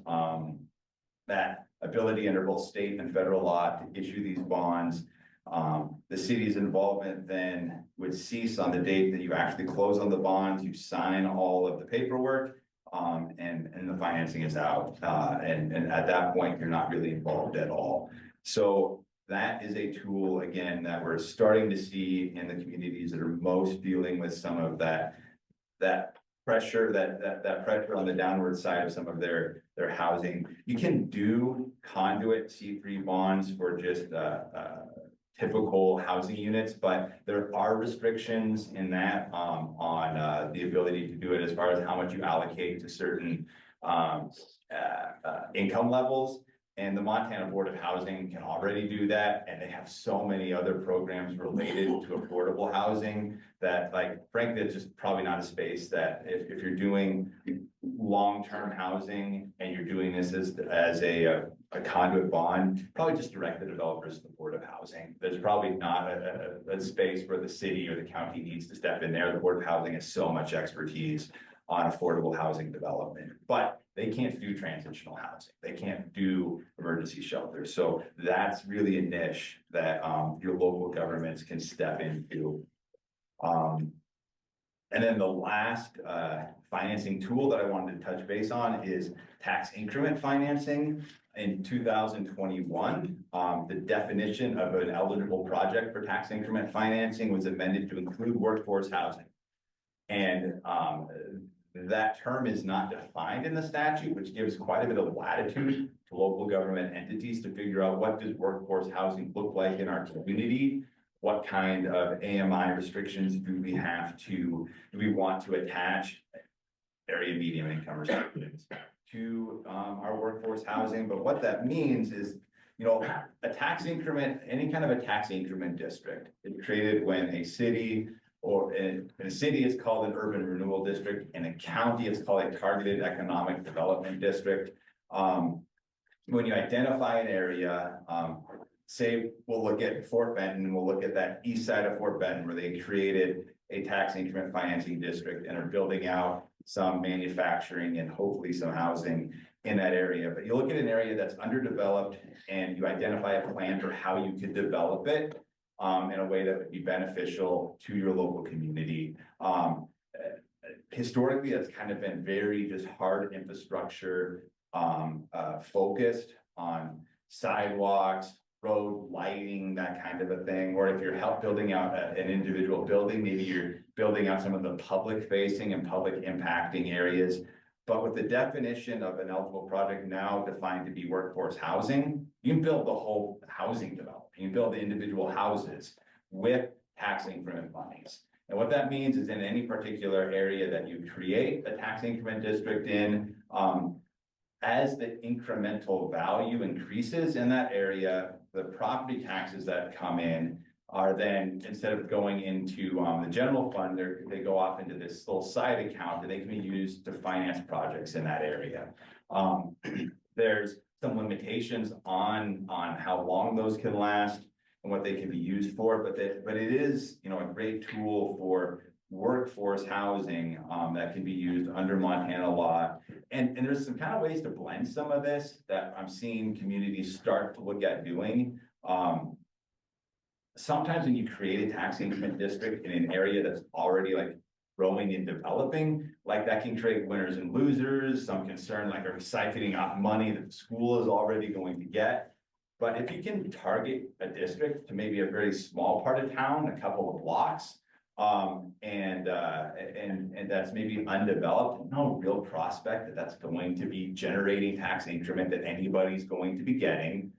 that ability under both state and federal law to issue these bonds. The city's involvement then would cease on the date that you actually close on the bonds, you sign all of the paperwork, and the financing is out. And at that point, you're not really involved at all. So that is a tool, again, that we're starting to see in the communities that are most dealing with some of that that pressure, that pressure on the downward side of some of their housing. You can do conduit C3 bonds for just, typical housing units, but there are restrictions in that, on, the ability to do it as far as how much you allocate to certain, income levels. And the Montana Board of Housing can already do that, and they have so many other programs related to affordable housing that, like, frankly, it's just probably not a space that if you're doing long-term housing and you're doing this as a conduit bond, probably just direct the developers to the Board of Housing. There's probably not a space where the city or the county needs to step in there. The Board of Housing has so much expertise on affordable housing development, but they can't do transitional housing. They can't do emergency shelters. So that's really a niche that your local governments can step into. And then the last financing tool that I wanted to touch base on is tax increment financing. In 2021, the definition of an eligible project for tax increment financing was amended to include workforce housing. And that term is not defined in the statute, which gives quite a bit of latitude to local government entities to figure out what does workforce housing look like in our community? What kind of AMI restrictions do we want to attach area medium income restrictions to our workforce housing? But what that means is, you know, a tax increment, any kind of a tax increment district is created when a city or in a city, it's called an urban renewal district. In a county, it's called a targeted economic development district. When you identify an area, say we'll look at Fort Benton, we'll look at that east side of Fort Benton where they created a tax increment financing district and are building out some manufacturing and hopefully some housing in that area. But you look at an area that's underdeveloped and you identify a plan for how you could develop it in a way that would be beneficial to your local community. Historically, that's kind of been very just hard infrastructure focused on sidewalks, road lighting, that kind of a thing. Or if you're building out an individual building, maybe you're building out some of the public facing and public impacting areas. But with the definition of an eligible project now defined to be workforce housing, you can build the whole housing development. You can build the individual houses with tax increment monies. And what that means is in any particular area that you create a tax increment district in, as the incremental value increases in that area, the property taxes that come in are then, instead of going into the general fund, they go off into this little side account that they can be used to finance projects in that area. There's some limitations on how long those can last and what they can be used for, but it is, you know, a great tool for workforce housing that can be used under Montana law. And there's some kind of ways to blend some of this that I'm seeing communities start to look at doing. Sometimes when you create a tax increment district in an area that's already like growing and developing, like that can create winners and losers, some concern like are siphoning out money that the school is already going to get. But if you can target a district to maybe a very small part of town, a couple of blocks, and that's maybe undeveloped, no real prospect that that's going to be generating tax increment that anybody's going to be getting,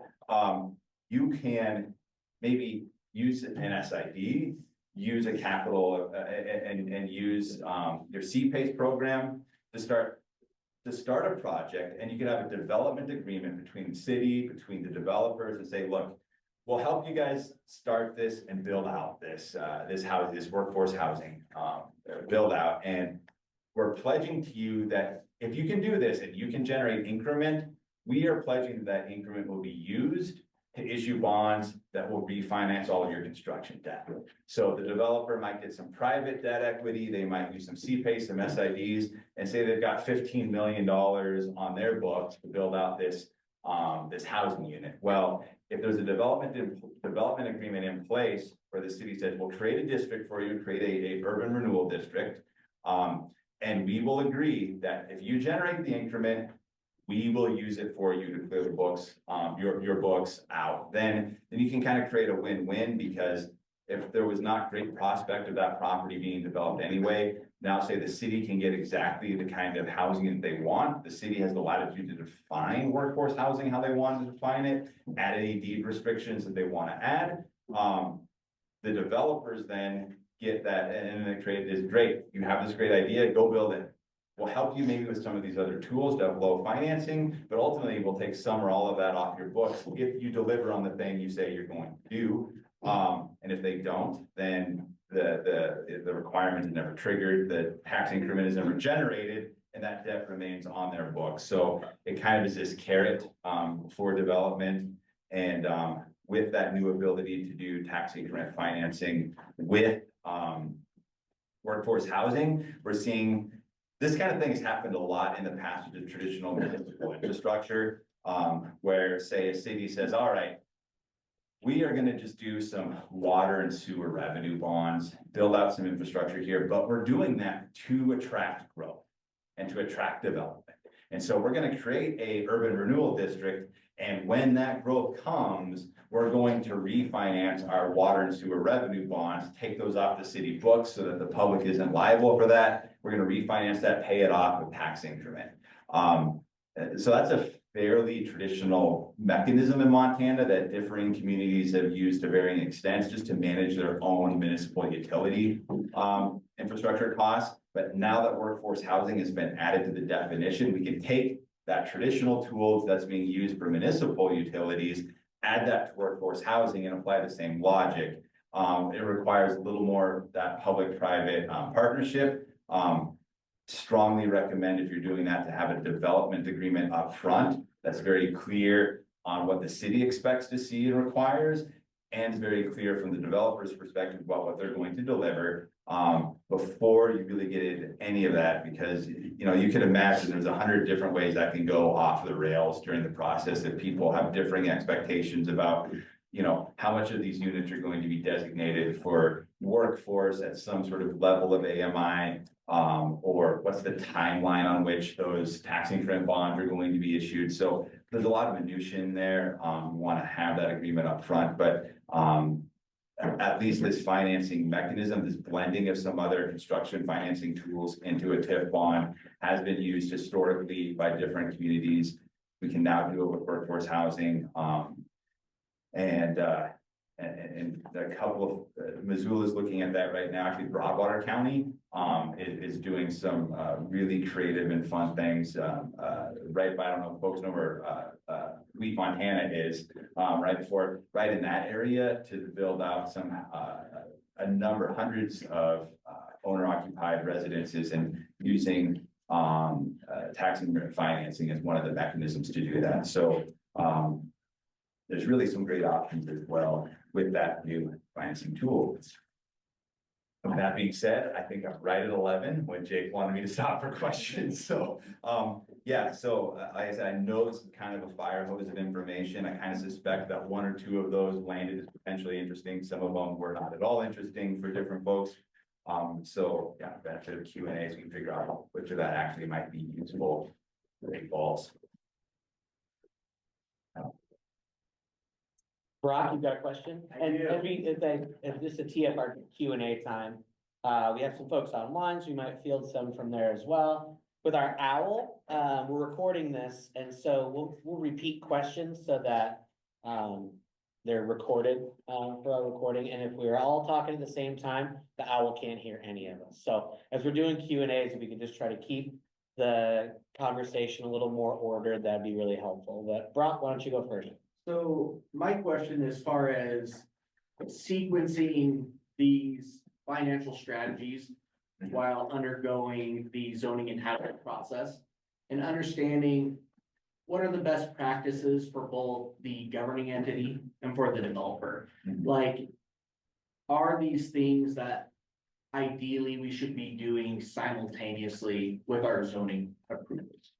you can maybe use an SID, use a capital and use your CPACE program to start a project, and you can have a development agreement between the city, between the developers, and say, look, we'll help you guys start this and build out this workforce housing build out, and we're pledging to you that if you can do this and you can generate increment, we are pledging that increment will be used to issue bonds that will refinance all of your construction debt. So the developer might get some private debt equity, they might use some CPACE, some SIDs, and say they've got $15 million on their books to build out this housing unit. Well, if there's a development agreement in place where the city says, we'll create a district for you, create a urban renewal district, and we will agree that if you generate the increment, we will use it for you to clear the books, your books out. Then you can kind of create a win-win, because if there was not great prospect of that property being developed anyway, now say the city can get exactly the kind of housing that they want. The city has the latitude to define workforce housing, how they want to define it, add any deed restrictions that they want to add. The developers then get that, and the creative is great. You have this great idea, go build it. We'll help you maybe with some of these other tools to have low financing, but ultimately we'll take some or all of that off your books if you deliver on the thing you say you're going to do. And if they don't, then the requirement is never triggered, the tax increment is never generated, and that debt remains on their books. So it kind of is this carrot for development. And with that new ability to do tax increment financing with workforce housing, we're seeing this kind of thing has happened a lot in the past with the traditional municipal infrastructure, where say a city says, all right, we are gonna just do some water and sewer revenue bonds, build out some infrastructure here, but we're doing that to attract growth and to attract development. And so we're gonna create a urban renewal district, and when that growth comes, we're going to refinance our water and sewer revenue bonds, take those off the city books so that the public isn't liable for that. We're gonna refinance that, pay it off with tax increment. So that's a fairly traditional mechanism in Montana that differing communities have used to varying extents just to manage their own municipal utility infrastructure costs. But now that workforce housing has been added to the definition, we can take that traditional tools that's being used for municipal utilities, add that to workforce housing and apply the same logic. It requires a little more that public-private partnership. Strongly recommend if you're doing that to have a development agreement up front that's very clear on what the city expects to see and requires, and very clear from the developer's perspective about what they're going to deliver before you really get into any of that, because you know you can imagine there's 100 different ways that can go off the rails during the process if people have differing expectations about you know how much of these units are going to be designated for workforce at some sort of level of AMI. Or what's the timeline on which those tax increment bonds are going to be issued. So there's a lot of minutia in there. We want to have that agreement up front, but at least this financing mechanism, this blending of some other construction financing tools into a TIF bond has been used historically by different communities. We can now do it with workforce housing. And a couple of Missoula is looking at that right now. Actually, Broadwater County is doing some really creative and fun things right by, I don't know if folks know where Wheat, Montana is, right in that area to build out some a number, hundreds of owner occupied residences and using tax increment financing as one of the mechanisms to do that. So there's really some great options as well with that new financing tool. With that being said, I think I'm right at 11 when Jake wanted me to stop for questions. So, yeah, so like I said, I know this is kind of a fire hose of information. I kind of suspect that one or two of those landed as potentially interesting. Some of them were not at all interesting for different folks. So yeah, benefit of Q&A so you can figure out which of that actually might be useful for you balls. Brock, you've got a question? And do. if this is a TFR Q&A time, we have some folks online, so we might field some from there as well. With our owl, we're recording this, and so we'll repeat questions so that they're recorded for our recording. And if we're all talking at the same time, the owl can't hear any of us. So as we're doing Q&As, if we could just try to keep the conversation a little more ordered, that'd be really helpful. But Brock, why don't you go first? So my question as far as sequencing these financial strategies while undergoing the zoning and housing process and understanding what are the best practices for both the governing entity and for the developer? Like, are these things that ideally we should be doing simultaneously with our zoning approvals?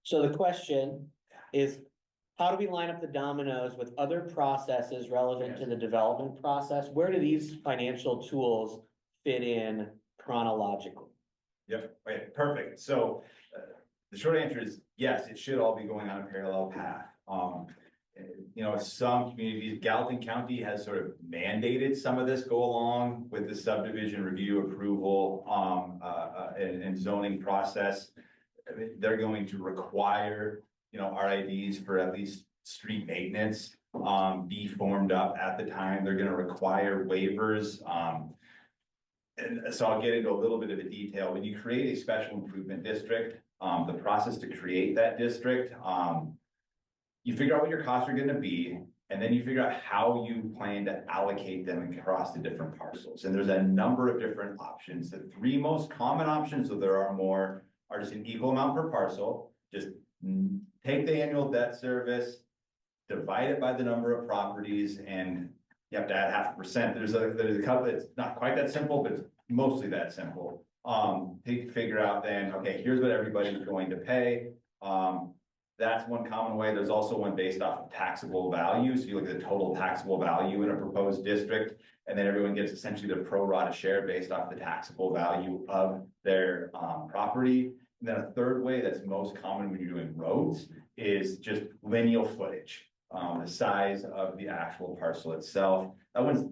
So the question is, how do we line up the dominoes with other processes relevant to the development process? Where do these financial tools fit in chronologically? Yep, okay, perfect. So the short answer is yes, it should all be going on a parallel path. you know, some communities, Gallatin County has sort of mandated some of this go along with the subdivision review approval, and zoning process. I mean, they're going to require, you know, RIDs for at least street maintenance, be formed up at the time. They're gonna require waivers, and so I'll get into a little bit of the detail. When you create a special improvement district, the process to create that district, you figure out what your costs are gonna be, and then you figure out how you plan to allocate them across the different parcels. And there's a number of different options. The three most common options, though there are more, are just an equal amount per parcel. Just take the annual debt service, divide it by the number of properties, and you have to add 0.5%. There's a couple, it's not quite that simple, but it's mostly that simple. Figure out then, okay, here's what everybody's going to pay. That's one common way. There's also one based off of taxable value. So you look at the total taxable value in a proposed district, and then everyone gets essentially their pro rata share based off the taxable value of their property. And then a third way that's most common when you're doing roads is just lineal footage, the size of the actual parcel itself. That one's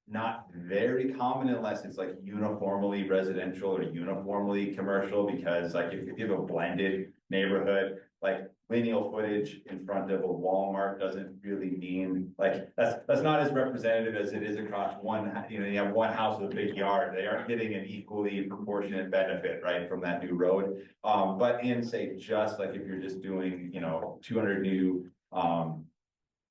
not very common unless it's like uniformly residential or uniformly commercial, because like if you have a blended neighborhood, like lineal footage in front of a Walmart doesn't really mean, like, that's not as representative as it is across one, you know, you have one house with a big yard, they aren't getting an equally proportionate benefit, right, from that new road. But in, say, just like if you're just doing, you know, 200 new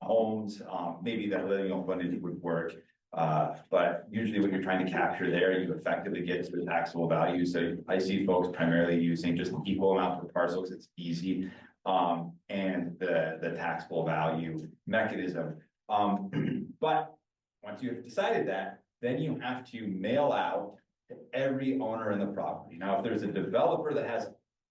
homes, maybe that lineal footage would work. But usually what you're trying to capture there, you effectively get to the taxable value. So I see folks primarily using just an equal amount per parcel because it's easy. And the taxable value mechanism. But once you've decided that, then you have to mail out to every owner in the property. Now, if there's a developer that has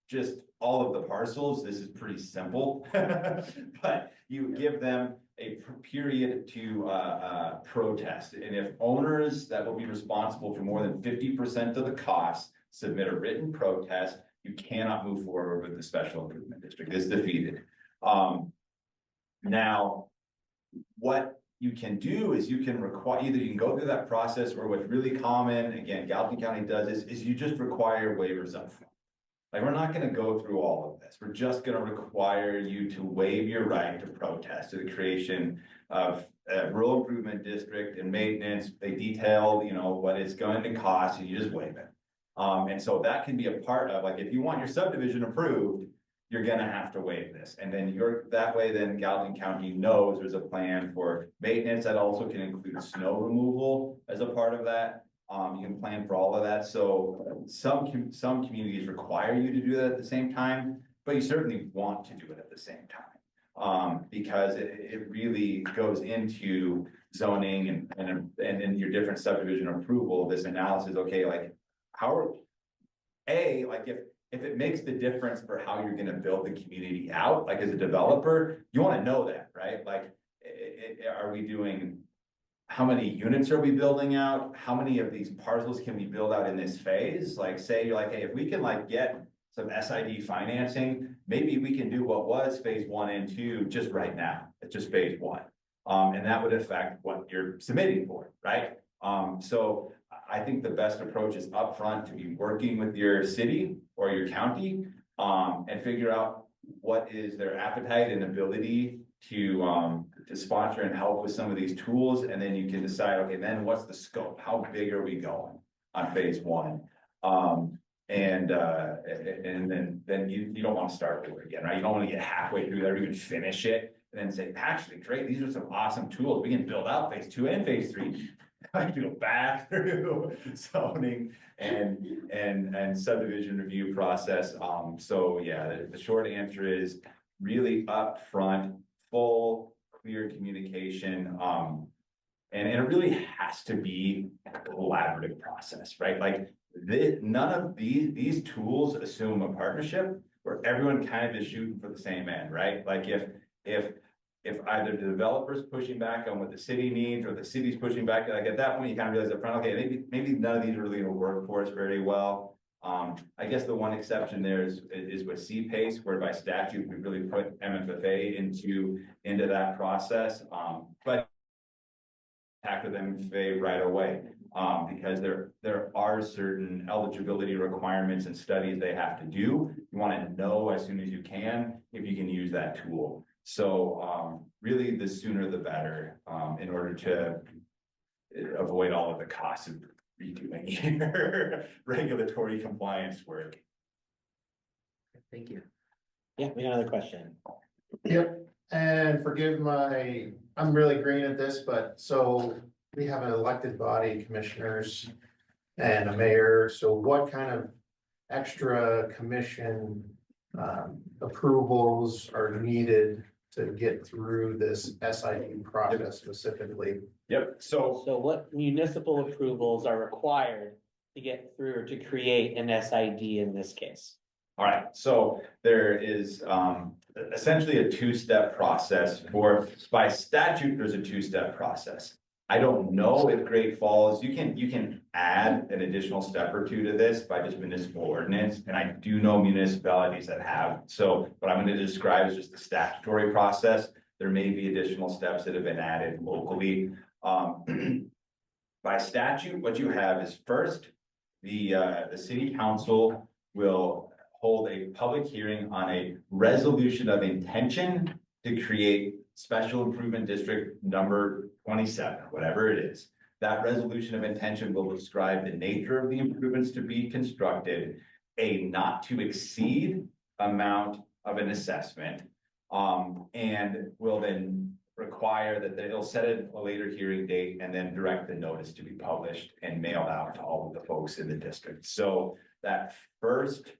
just all of the parcels, this is pretty simple. But you give them a period to protest. And if owners that will be responsible for more than 50% of the costs submit a written protest, you cannot move forward with the special improvement district. It's defeated. Now, what you can do is you can require, either you can go through that process, or what's really common, again, Gallatin County does this, is you just require waivers up front. Like, we're not gonna go through all of this. We're just gonna require you to waive your right to protest to the creation of a rural improvement district and maintenance. They detail, you know, what it's going to cost, and you just waive it. And so that can be a part of, like, if you want your subdivision approved, you're gonna have to waive this. And then that way, then Gallatin County knows there's a plan for maintenance that also can include snow removal as a part of that. You can plan for all of that. So some communities require you to do that at the same time, but you certainly want to do it at the same time. Because it really goes into zoning and in your different subdivision approval, this analysis, okay, like like if it makes the difference for how you're gonna build the community out, like as a developer, you wanna know that, right? Like, are we doing, how many units are we building out? How many of these parcels can we build out in this phase? Like, say you're like, hey, if we can like get some SID financing, maybe we can do what was phase 1 and 2 just right now. It's just phase 1. And that would affect what you're submitting for, right? So I think the best approach is upfront to be working with your city or your county, and figure out what is their appetite and ability to sponsor and help with some of these tools. And then you can decide, okay, then what's the scope? How big are we going on phase 1? And then you don't want to start over again, right? You don't want to get halfway through there, even finish it, and then say, actually, great, these are some awesome tools. We can build out phase 2 and phase 3. I can go back through zoning and subdivision review process. So yeah, the short answer is really upfront, full, clear communication. And it really has to be a collaborative process, right? Like, none of these tools assume a partnership where everyone kind of is shooting for the same end, right? Like, if either the developer's pushing back on what the city needs, or the city's pushing back, like at that point, you kind of realize up front, okay, maybe none of these are really gonna work for us very well. I guess the one exception there is with CPACE, where by statute, we really put MFFA into that process. But tackle MFFA right away, because there are certain eligibility requirements and studies they have to do. You want to know as soon as you can if you can use that tool. So really, the sooner the better, in order to avoid all of the costs of redoing your regulatory compliance work. Thank you. Yeah, we got another question. Yep, and I'm really green at this, but so we have an elected body, commissioners and a mayor, so what kind of extra commission approvals are needed to get through this SID process specifically? Yep, so So what municipal approvals are required to get through or to create an SID in this case? all right, so there is essentially a two-step process by statute, there's a two-step process. I don't know if Great Falls, you can add an additional step or two to this by just municipal ordinance, and I do know municipalities that have. So what I'm going to describe is just the statutory process. There may be additional steps that have been added locally. By statute, what you have is first, the city council will hold a public hearing on a resolution of intention to create special improvement district number 27, whatever it is. That resolution of intention will describe the nature of the improvements to be constructed, a not to exceed amount of an assessment, and will then require that they'll set a later hearing date and then direct the notice to be published and mailed out to all of the folks in the district. So that first,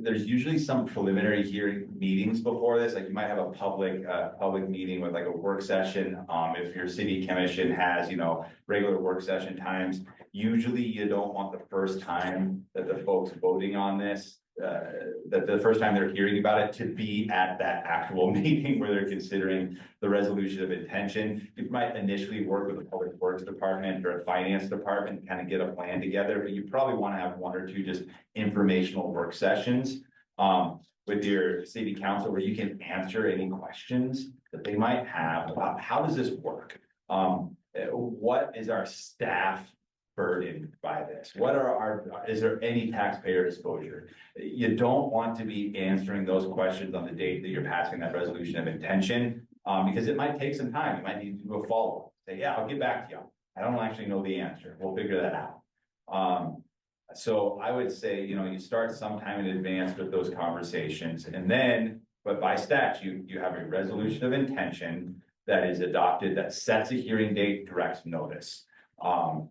there's usually some preliminary hearing meetings before this, like you might have a public meeting with like a work session. If your city commission has, regular work session times, usually you don't want the first time that the folks voting on this, that the first time they're hearing about it to be at that actual meeting where they're considering the resolution of intention. You might initially work with the public works department or a finance department, kind of get a plan together, but you probably want to have one or two just informational work sessions with your city council where you can answer any questions that they might have about how does this work? What is our staff burdened by this? Is there any taxpayer exposure? You don't want to be answering those questions on the date that you're passing that resolution of intention, because it might take some time. You might need to do a follow-up. Say, yeah, I'll get back to you. I don't actually know the answer. We'll figure that out. So I would say, you start sometime in advance with those conversations, and then, but by statute, you have a resolution of intention that is adopted that sets a hearing date, directs notice.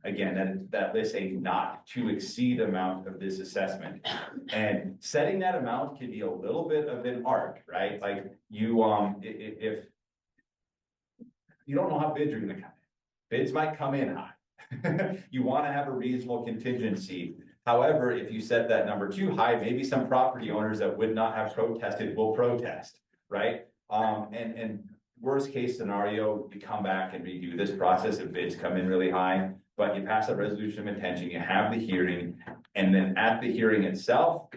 Again, that lists a not to exceed amount of this assessment, and setting that amount can be a little bit of an art, right? Like you, if you don't know how bids are going to come in, bids might come in high. You want to have a reasonable contingency. However, if you set that number too high, maybe some property owners that would not have protested will protest, right? And worst case scenario, you come back and redo this process if bids come in really high, but you pass a resolution of intention, you have the hearing, and then at the hearing itself,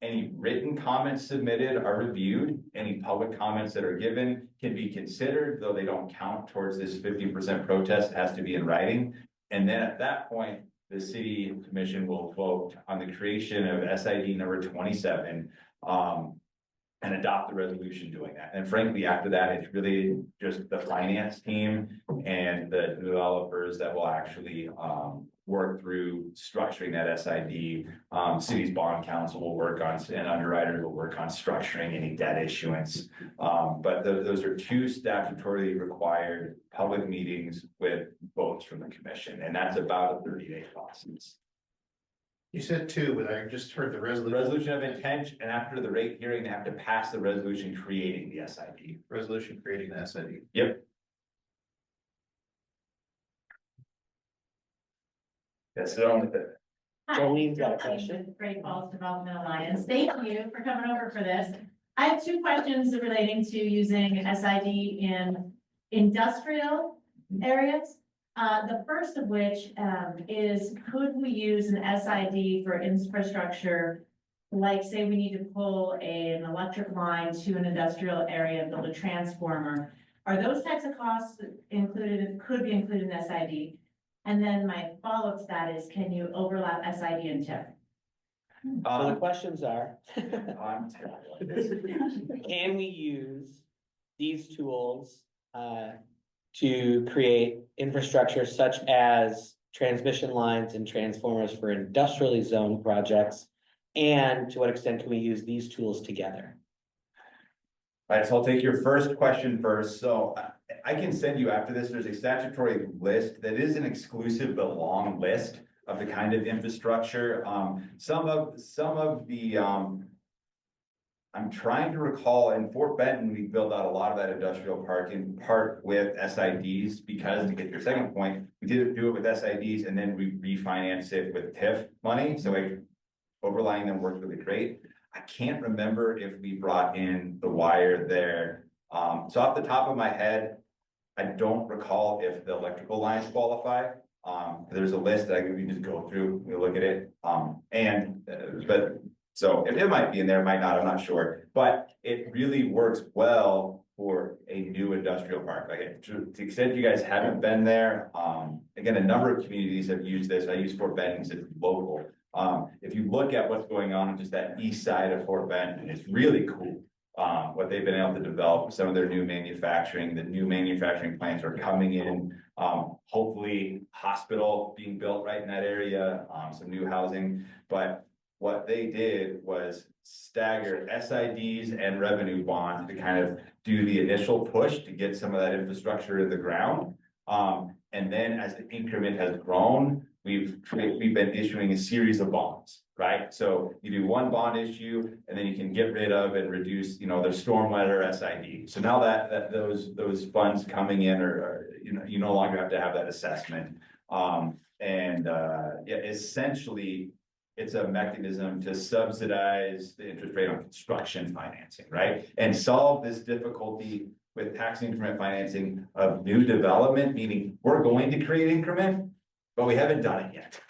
any written comments submitted are reviewed, any public comments that are given can be considered, though they don't count towards this 50% protest, it has to be in writing. And then at that point, the city commission will vote on the creation of SID number 27, and adopt the resolution doing that. And frankly, after that, it's really just the finance team and the developers that will actually work through structuring that SID. City's bond council will work on, and underwriters will work on structuring any debt issuance. But those are two statutorily required public meetings with votes from the commission, and that's about a 30-day process. You said two, but I just heard the The resolution. resolution of intent, and after the rate hearing, they have to pass the resolution creating the SID. Resolution creating the SID. Yep. Yes, on with it. Hi, Jolene's got a Jolene question. with Great Falls Development Alliance. Thank you for coming over for this. I have two questions relating to using SID in industrial areas. The first of which, is could we use an SID for infrastructure? Like, say we need to pull an electric line to an industrial area and build a transformer. Are those types of costs included, could be included in SID? And then my follow-up to that is, can you overlap SID and TIF? So the questions are, I'm terrible at this. can we use these tools to create infrastructure such as transmission lines and transformers for industrially zoned projects? And to what extent can we use these tools together? All right, so I'll take your first question first. So I can send you after this, there's a statutory list that is an exclusive but long list of the kind of infrastructure. Some of the, I'm trying to recall, in Fort Benton, we built out a lot of that industrial park in part with SIDs, because to get your second point, we did do it with SIDs and then we refinanced it with TIF money. So overlying them worked really great. I can't remember if we brought in the wire there. So off the top of my head, I don't recall if the electrical lines qualify. There's a list that we just go through, we look at it. But so it might be in there, it might not, I'm not sure. But it really works well for a new industrial park. Like to the extent you guys haven't been there, again, a number of communities have used this. I use Fort Benton because it's local. If you look at what's going on in just that east side of Fort Benton, it's really cool. What they've been able to develop, some of their new manufacturing, the new manufacturing plants are coming in. Hopefully hospital being built right in that area, some new housing. But what they did was stagger SIDs and revenue bonds to kind of do the initial push to get some of that infrastructure in the ground. And then as the increment has grown, we've been issuing a series of bonds, right? So you do one bond issue and then you can get rid of and reduce, you know, their stormwater SID. So now that those funds coming in are, you know, you no longer have to have that assessment. Yeah, essentially it's a mechanism to subsidize the interest rate on construction financing, right? And solve this difficulty with tax increment financing of new development, meaning we're going to create increment, but we haven't done it yet.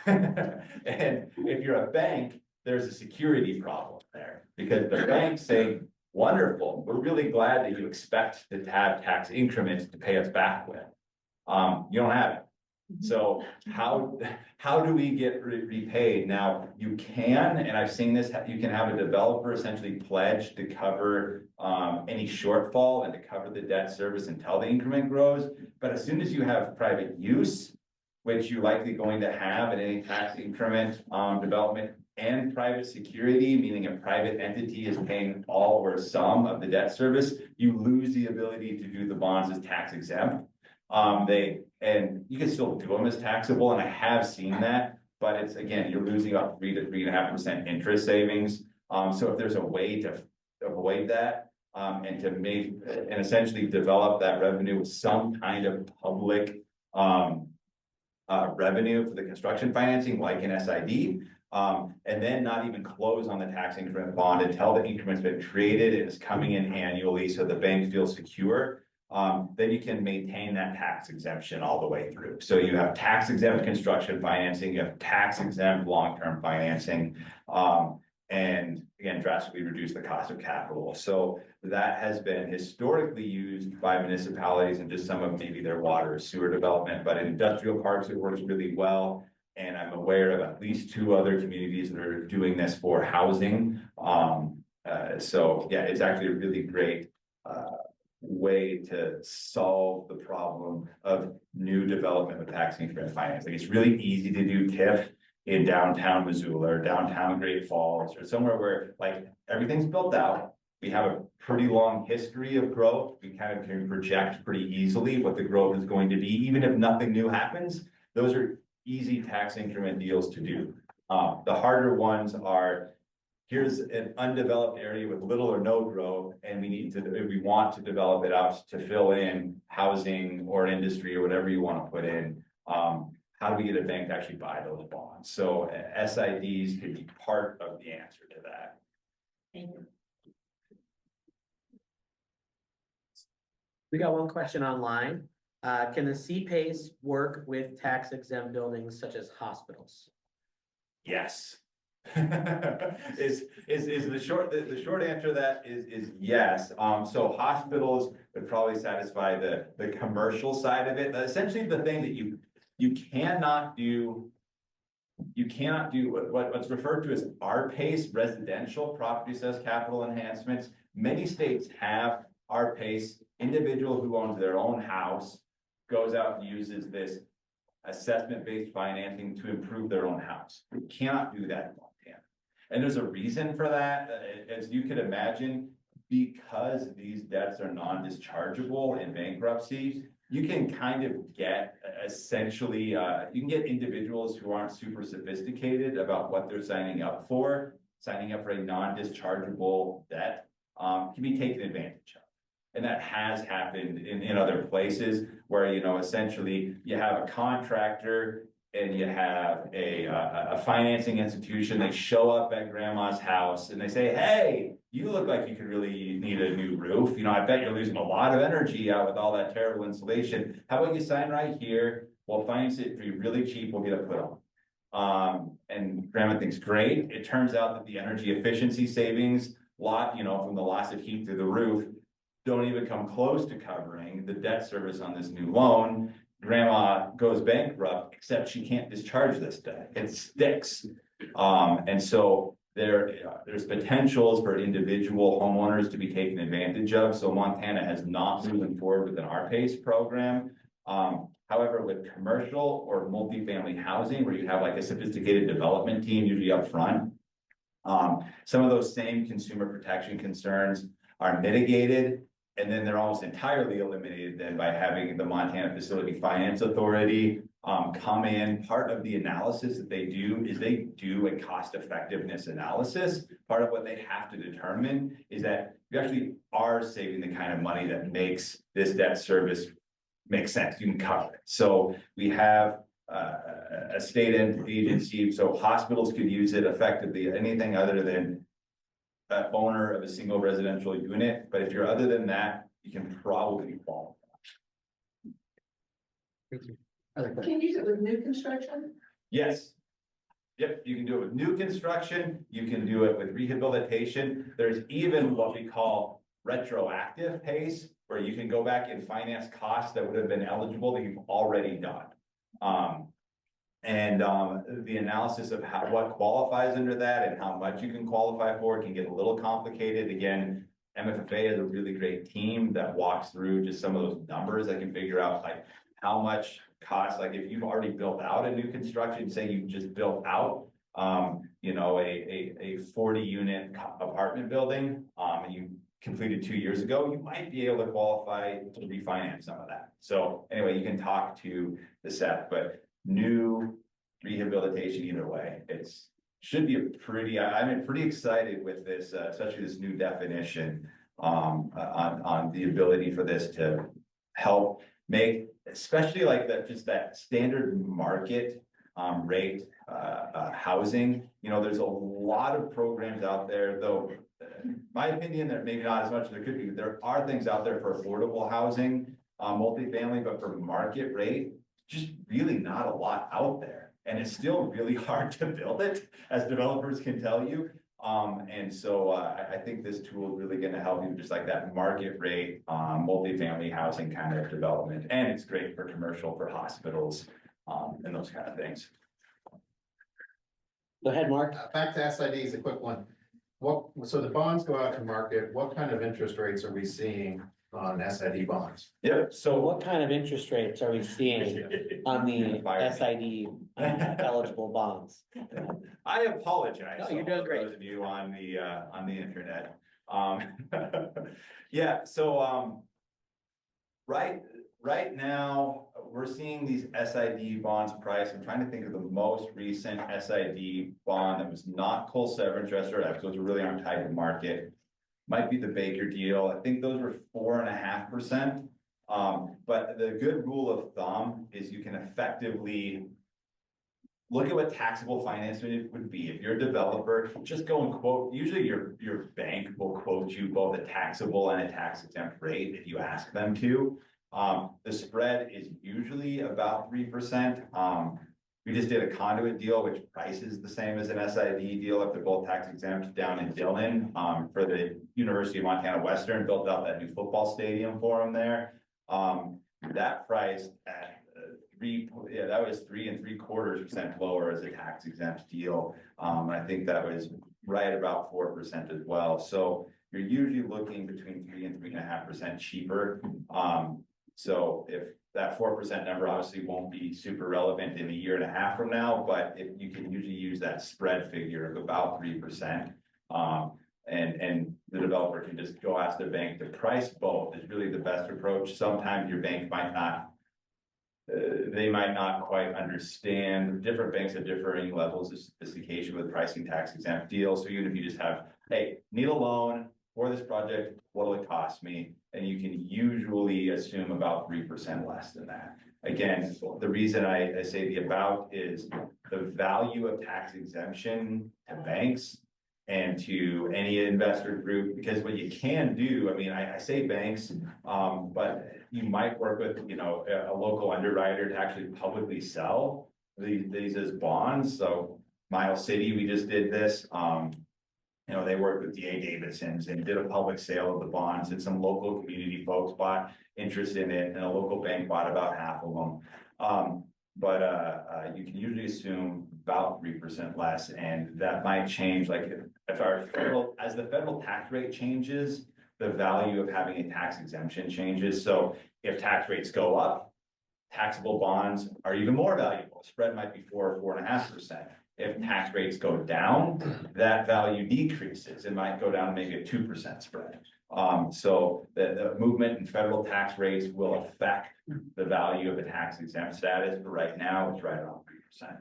And if you're a bank, there's a security problem there, because the bank's saying, wonderful, we're really glad that you expect to have tax increments to pay us back with. You don't have it. So how do we get repaid? Now, you can, and I've seen this, you can have a developer essentially pledge to cover any shortfall and to cover the debt service until the increment grows. But as soon as you have private use, which you're likely going to have in any tax increment development, and private security, meaning a private entity is paying all or some of the debt service, you lose the ability to do the bonds as tax exempt. And you can still do them as taxable, and I have seen that, but it's, again, you're losing about 3 to 3.5% interest savings. So if there's a way to avoid that, and to make, and essentially develop that revenue with some kind of public revenue for the construction financing, like an SID, and then not even close on the tax increment bond until the increment's been created and is coming in annually, so the bank feels secure. Then you can maintain that tax exemption all the way through. So you have tax exempt construction financing, you have tax exempt long-term financing, and again, drastically reduce the cost of capital. So that has been historically used by municipalities and just some of maybe their water or sewer development, but in industrial parks, it works really well. And I'm aware of at least 2 other communities that are doing this for housing. So yeah, it's actually a really great way to solve the problem of new development with tax increment financing. It's really easy to do TIF in downtown Missoula or downtown Great Falls or somewhere where like everything's built out. We have a pretty long history of growth. We kind of can project pretty easily what the growth is going to be, even if nothing new happens. Those are easy tax increment deals to do. The harder ones are, here's an undeveloped area with little or no growth, and we want to develop it out to fill in housing or industry or whatever you want to put in. How do we get a bank to actually buy those bonds? So SIDs could be part of the answer to that. Thank you. We got one question online. Can the C-PACE work with tax exempt buildings such as hospitals? Yes. Is the short answer to that is yes. So hospitals would probably satisfy the commercial side of it. Essentially, the thing that you cannot do. You cannot do what's referred to as R-PACE, residential property assessed capital enhancements. Many states have R-PACE. Individual who owns their own house goes out and uses this assessment-based financing to improve their own house. You cannot do that in Montana. And there's a reason for that, as you could imagine, because these debts are non-dischargeable in bankruptcy. You can kind of get essentially, you can get individuals who aren't super sophisticated about what they're signing up for a non-dischargeable debt, can be taken advantage of. And that has happened in other places where, you know, essentially you have a contractor and you have a financing institution. They show up at grandma's house and they say, hey, you look like you could really need a new roof. You know, I bet you're losing a lot of energy out with all that terrible insulation. How about you sign right here? We'll finance it for you really cheap. We'll get it put on. And grandma thinks, great. It turns out that the energy efficiency savings you know, from the loss of heat through the roof don't even come close to covering the debt service on this new loan. Grandma goes bankrupt, except she can't discharge this debt. It sticks. And so there's potentials for individual homeowners to be taken advantage of. So Montana has not moving forward with an R-PACE program. However, with commercial or multifamily housing, where you have like a sophisticated development team, usually up front, some of those same consumer protection concerns are mitigated. And then they're almost entirely eliminated then by having the Montana Facility Finance Authority come in. Part of the analysis that they do is they do a cost effectiveness analysis. Part of what they have to determine is that you actually are saving the kind of money that makes this debt service make sense. You can cover it. So we have a state agency, so hospitals could use it effectively. Anything other than owner of a single residential unit, but if you're other than that, you can probably qualify. Can you use it with new construction? Yes. Yep, you can do it with new construction, you can do it with rehabilitation. There's even what we call retroactive PACE, where you can go back and finance costs that would have been eligible that you've already done. The analysis of what qualifies under that and how much you can qualify for can get a little complicated. Again, MFFA is a really great team that walks through just some of those numbers that can figure out like how much costs, like if you've already built out a new construction, say you just built out, you know, a 40 unit apartment building, and you completed 2 years ago, you might be able to qualify to refinance some of that. So anyway, you can talk to the SEP, but new rehabilitation either way, should be a pretty, I'm pretty excited with this, especially this new definition on the ability for this to help make, especially like that, just that standard market rate housing. You know, there's a lot of programs out there, though, in my opinion, there maybe not as much as there could be. There are things out there for affordable housing, multifamily, but for market rate, just really not a lot out there. And it's still really hard to build it, as developers can tell you. And so I think this tool is really gonna help you just like that market rate, multifamily housing kind of development. And it's great for commercial, for hospitals, and those kind of things. Go ahead, Mark. Back to SIDs, a quick one. So the bonds go out to market, what kind of interest rates are we seeing on SID bonds? Yep, So so what kind of interest rates are we seeing on the SID eligible bonds? I apologize. No, you're doing great. For those of you on the internet. Yeah, so right now, we're seeing these SID bonds priced. I'm trying to think of the most recent SID bond that was not coal severance restorative. Those really aren't tied to market. Might be the Baker deal. I think those were 4.5%. But the good rule of thumb is you can effectively look at what taxable financing would be. If you're a developer, just go and quote, usually your bank will quote you both a taxable and a tax exempt rate if you ask them to. The spread is usually about 3%. We just did a conduit deal, which prices the same as an SID deal if they're both tax exempt down in Dillon, for the University of Montana Western, built out that new football stadium for them there. That priced at that was 3 3/4% lower as a tax exempt deal. I think that was right about 4% as well. So you're usually looking between 3 and 3.5% cheaper. So if that 4% number obviously won't be super relevant in a year and a half from now, but if you can usually use that spread figure of about 3%. And the developer can just go ask their bank to price both is really the best approach. Sometimes your bank might not. They might not quite understand. Different banks have differing levels of sophistication with pricing tax exempt deals. So even if you just have, hey, need a loan for this project, what will it cost me? And you can usually assume about 3% less than that. Again, the reason I say the about is the value of tax exemption to banks and to any investor group, because what you can do, I mean, I say banks, but you might work with, you know, a local underwriter to actually publicly sell these as bonds. So Miles City, we just did this. You know, they worked with DA Davidson's and did a public sale of the bonds, and some local community folks bought interest in it, and a local bank bought about half of them. But you can usually assume about 3% less, and that might change. Like if our as the federal tax rate changes, the value of having a tax exemption changes. So if tax rates go up, taxable bonds are even more valuable. Spread might be 4 or 4.5%. If tax rates go down, that value decreases. It might go down to maybe a 2% spread. So the movement in federal tax rates will affect the value of the tax exempt status, but right now it's right around 3%.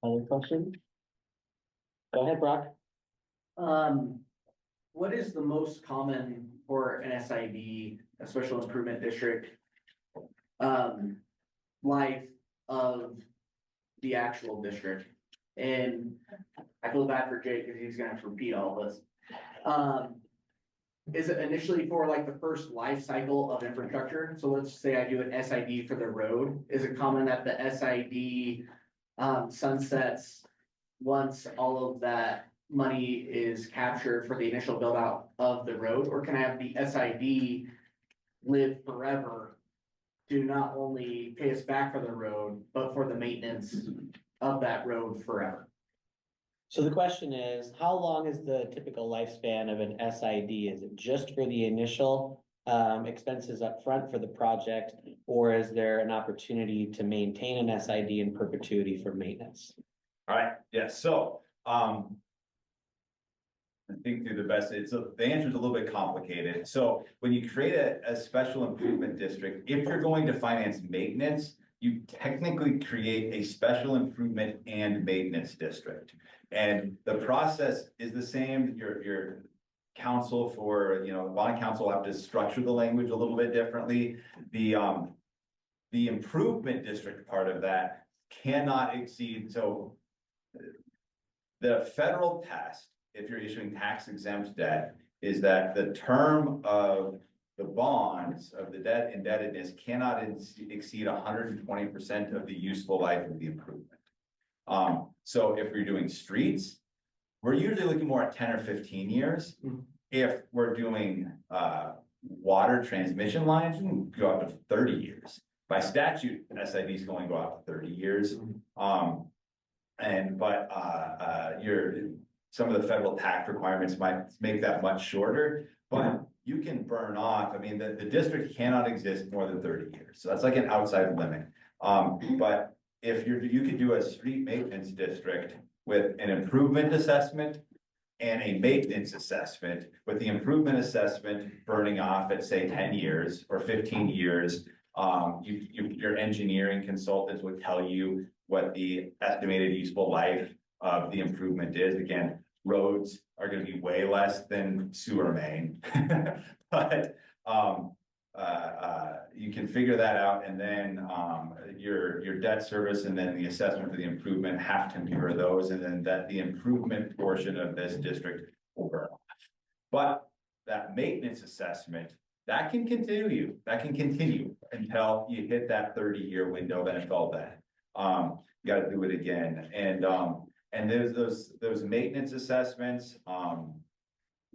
Other questions? Go ahead, Brock. What is the most common for an SID, a special improvement district? Life of the actual district? And I feel bad for Jake because he's gonna have to repeat all this. Is it initially for like the first life cycle of infrastructure? So let's say I do an SID for the road. Is it common that the SID sunsets once all of that money is captured for the initial build out of the road? Or can I have the SID live forever to not only pay us back for the road, but for the maintenance of that road forever? So the question is, how long is the typical lifespan of an SID? Is it just for the initial expenses up front for the project, or is there an opportunity to maintain an SID in perpetuity for maintenance? All right, yeah, so I think through the best, the answer is a little bit complicated. So when you create a special improvement district, if you're going to finance maintenance, you technically create a special improvement and maintenance district. And the process is the same. Your council for, you know, the bond council will have to structure the language a little bit differently. The improvement district part of that cannot exceed, so the federal test, if you're issuing tax exempt debt, is that the term of the bonds of the debt indebtedness cannot exceed 120% of the useful life of the improvement. So if we're doing streets, we're usually looking more at 10 or 15 years. If we're doing water transmission lines, we can go up to 30 years. By statute, an SID is going to go out to 30 years. Some of the federal tax requirements might make that much shorter, but you can burn off. I mean, the district cannot exist more than 30 years. So that's like an outside limit. But if you could do a street maintenance district with an improvement assessment and a maintenance assessment, with the improvement assessment burning off at say 10 years or 15 years, your engineering consultants would tell you what the estimated useful life of the improvement is. Again, roads are going to be way less than sewer main, but you can figure that out, and then your debt service and then the assessment for the improvement have to mirror those, and then that the improvement portion of this district will burn off. But that maintenance assessment, that can continue until you hit that 30-year window, then it's all bad. You gotta do it again, and there's those maintenance assessments,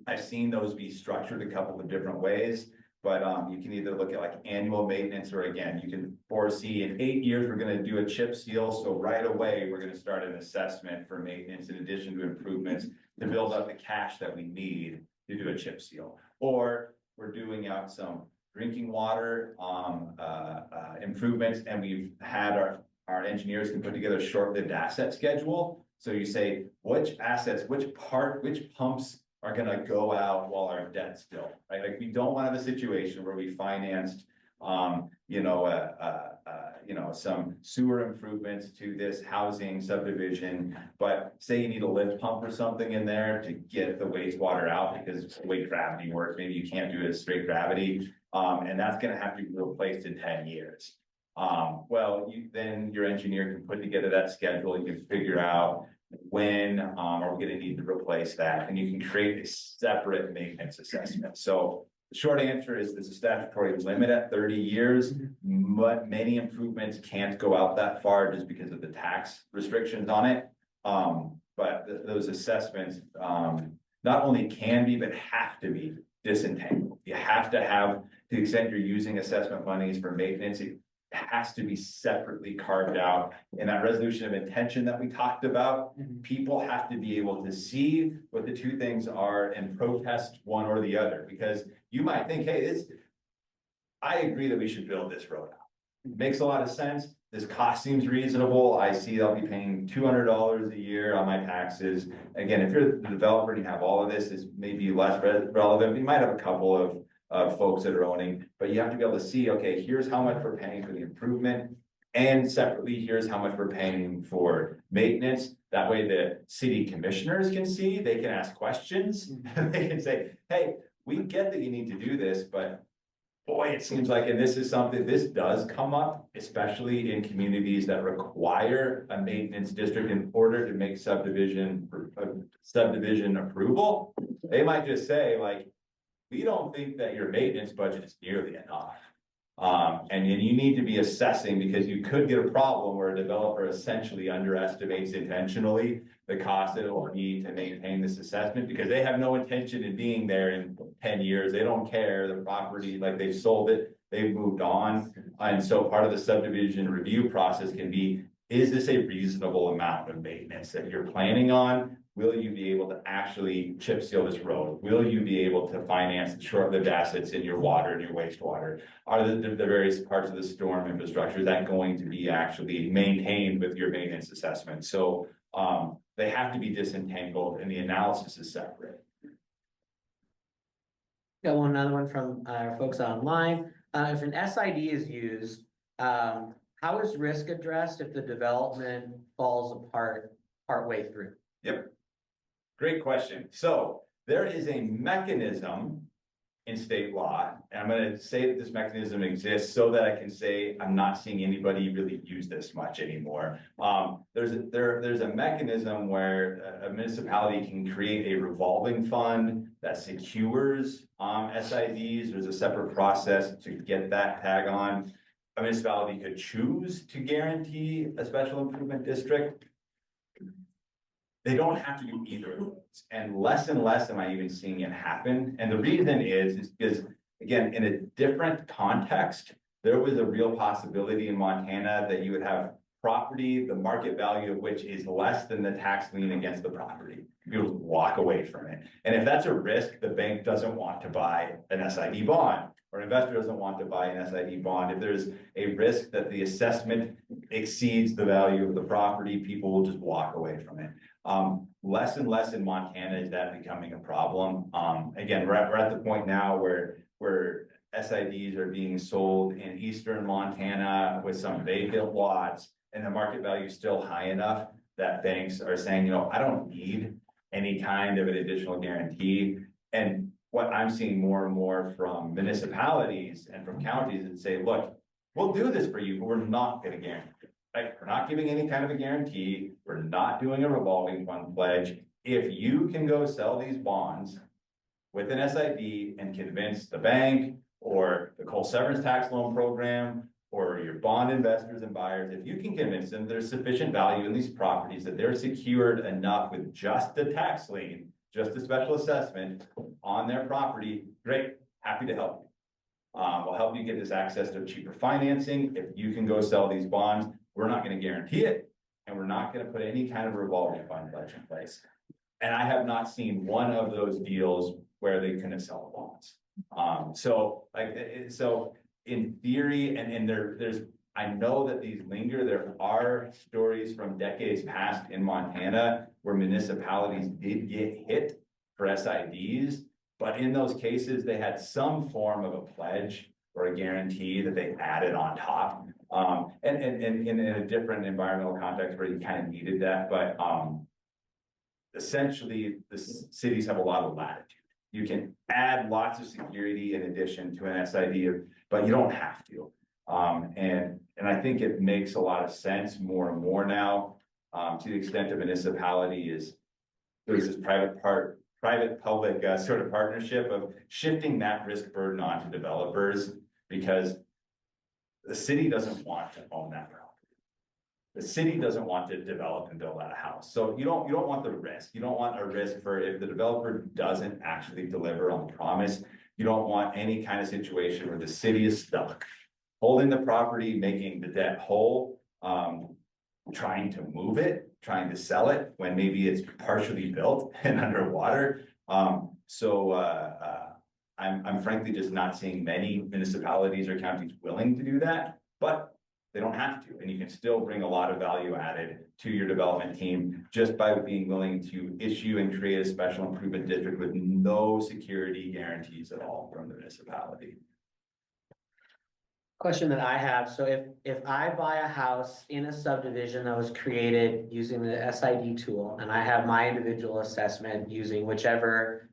I've seen those be structured a couple of different ways. But you can either look at like annual maintenance, or again, you can foresee in 8 years, we're gonna do a chip seal. So right away, we're gonna start an assessment for maintenance in addition to improvements to build up the cash that we need to do a chip seal. Or we're doing out some drinking water improvements, and we've had our engineers can put together a short-lived asset schedule. So you say, which assets, which pumps are gonna go out while our debt's still, right? Like, we don't want to have a situation where we financed, some sewer improvements to this housing subdivision, but say you need a lift pump or something in there to get the wastewater out because the way gravity works, maybe you can't do it as straight gravity, and that's gonna have to be replaced in 10 years. Well, then your engineer can put together that schedule, you can figure out when are we gonna need to replace that, and you can create a separate maintenance assessment. So the short answer is there's a statutory limit at 30 years, but many improvements can't go out that far just because of the tax restrictions on it. But those assessments not only can be, but have to be disentangled. You have to have, to the extent you're using assessment monies for maintenance, it has to be separately carved out. In that resolution of intention that we talked about, people have to be able to see what the two things are and protest one or the other, because you might think, hey, I agree that we should build this road out. It makes a lot of sense. This cost seems reasonable. I see I'll be paying $200 a year on my taxes. Again, if you're the developer and you have all of this, is maybe less relevant. You might have a couple of folks that are owning, but you have to be able to see, okay, here's how much we're paying for the improvement, and separately, here's how much we're paying for maintenance. That way the city commissioners can see, they can ask questions, they can say, hey, we get that you need to do this, but boy, it seems like, and this is something, this does come up, especially in communities that require a maintenance district in order to make subdivision approval. They might just say, like, we don't think that your maintenance budget is nearly enough. And you need to be assessing, because you could get a problem where a developer essentially underestimates intentionally the cost it will need to maintain this assessment, because they have no intention in being there in 10 years. They don't care. The property, like, they've sold it, they've moved on. And so part of the subdivision review process can be, is this a reasonable amount of maintenance that you're planning on? Will you be able to actually chip seal this road? Will you be able to finance the short-lived assets in your water and your wastewater? Are the various parts of the storm infrastructure, is that going to be actually maintained with your maintenance assessment? So they have to be disentangled, and the analysis is separate. Got another one from our folks online. If an SID is used, how is risk addressed if the development falls apart partway through? Yep. Great question. So there is a mechanism in state law, and I'm going to say that this mechanism exists so that I can say I'm not seeing anybody really use this much anymore. There's a mechanism where a municipality can create a revolving fund that secures SIDs. There's a separate process to get that tag on. A municipality could choose to guarantee a special improvement district. They don't have to do either of those, and less am I even seeing it happen. And the reason is because, again, in a different context, there was a real possibility in Montana that you would have property, the market value of which is less than the tax lien against the property. People walk away from it. And if that's a risk, the bank doesn't want to buy an SID bond, or an investor doesn't want to buy an SID bond. If there's a risk that the assessment exceeds the value of the property, people will just walk away from it. Less and less in Montana is that becoming a problem. Again, we're at the point now where SIDs are being sold in eastern Montana with some vacant lots, and the market value is still high enough that banks are saying, I don't need any kind of an additional guarantee. And what I'm seeing more and more from municipalities and from counties is say, look, we'll do this for you, but we're not going to guarantee. Like, we're not giving any kind of a guarantee. We're not doing a revolving fund pledge. If you can go sell these bonds, with an SID and convince the bank or the coal severance tax loan program or your bond investors and buyers, if you can convince them there's sufficient value in these properties that they're secured enough with just the tax lien, just a special assessment on their property, great, happy to help you. We'll help you get this access to cheaper financing. If you can go sell these bonds, we're not gonna guarantee it, and we're not gonna put any kind of revolving fund pledge in place. And I have not seen one of those deals where they couldn't sell the bonds. So in theory, and there's, I know that these linger, there are stories from decades past in Montana where municipalities did get hit for SIDs. But in those cases, they had some form of a pledge or a guarantee that they added on top. And in a different environmental context where you kind of needed that, but essentially the cities have a lot of latitude. You can add lots of security in addition to an SID, but you don't have to. And I think it makes a lot of sense more and more now, to the extent a municipality is, there's this private-public sort of partnership of shifting that risk burden onto developers, because the city doesn't want to own that property. The city doesn't want to develop and build out a house. So you don't want the risk. You don't want a risk for if the developer doesn't actually deliver on the promise. You don't want any kind of situation where the city is stuck, holding the property, making the debt whole, trying to move it, trying to sell it when maybe it's partially built and underwater. I'm frankly just not seeing many municipalities or counties willing to do that, but they don't have to, and you can still bring a lot of value added to your development team just by being willing to issue and create a special improvement district with no security guarantees at all from the municipality. Question that I have, so if I buy a house in a subdivision that was created using the SID tool, and I have my individual assessment using whichever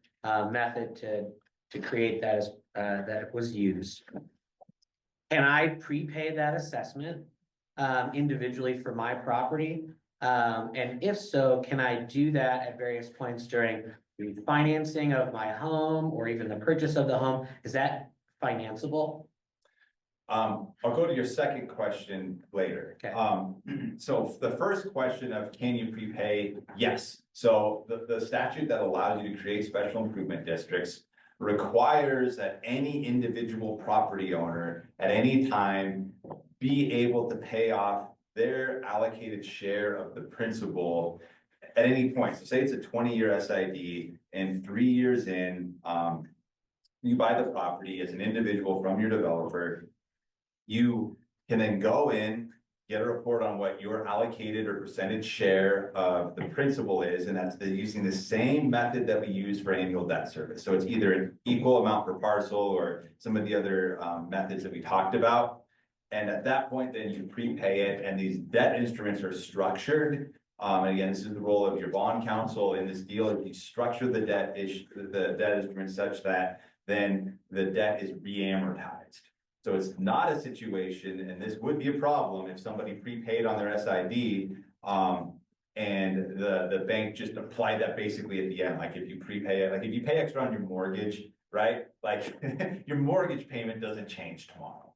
method to create that that was used, can I prepay that assessment individually for my property? And if so, can I do that at various points during the financing of my home or even the purchase of the home? Is that financeable? I'll go to your second question later. Okay. So the first question of can you prepay? Yes. So the statute that allows you to create special improvement districts requires that any individual property owner at any time be able to pay off their allocated share of the principal at any point. So say it's a 20-year SID and 3 years in, you buy the property as an individual from your developer. You can then go in, get a report on what your allocated or percentage share of the principal is, and that's using the same method that we use for annual debt service. So it's either an equal amount per parcel or some of the other methods that we talked about. And at that point, then you prepay it, and these debt instruments are structured. And again, this is the role of your bond counsel in this deal. If you structure the debt instrument such that then the debt is re-amortized. So it's not a situation, and this would be a problem if somebody prepaid on their SID, and the bank just applied that basically at the end. Like if you prepay it, like if you pay extra on your mortgage, right? Like your mortgage payment doesn't change tomorrow.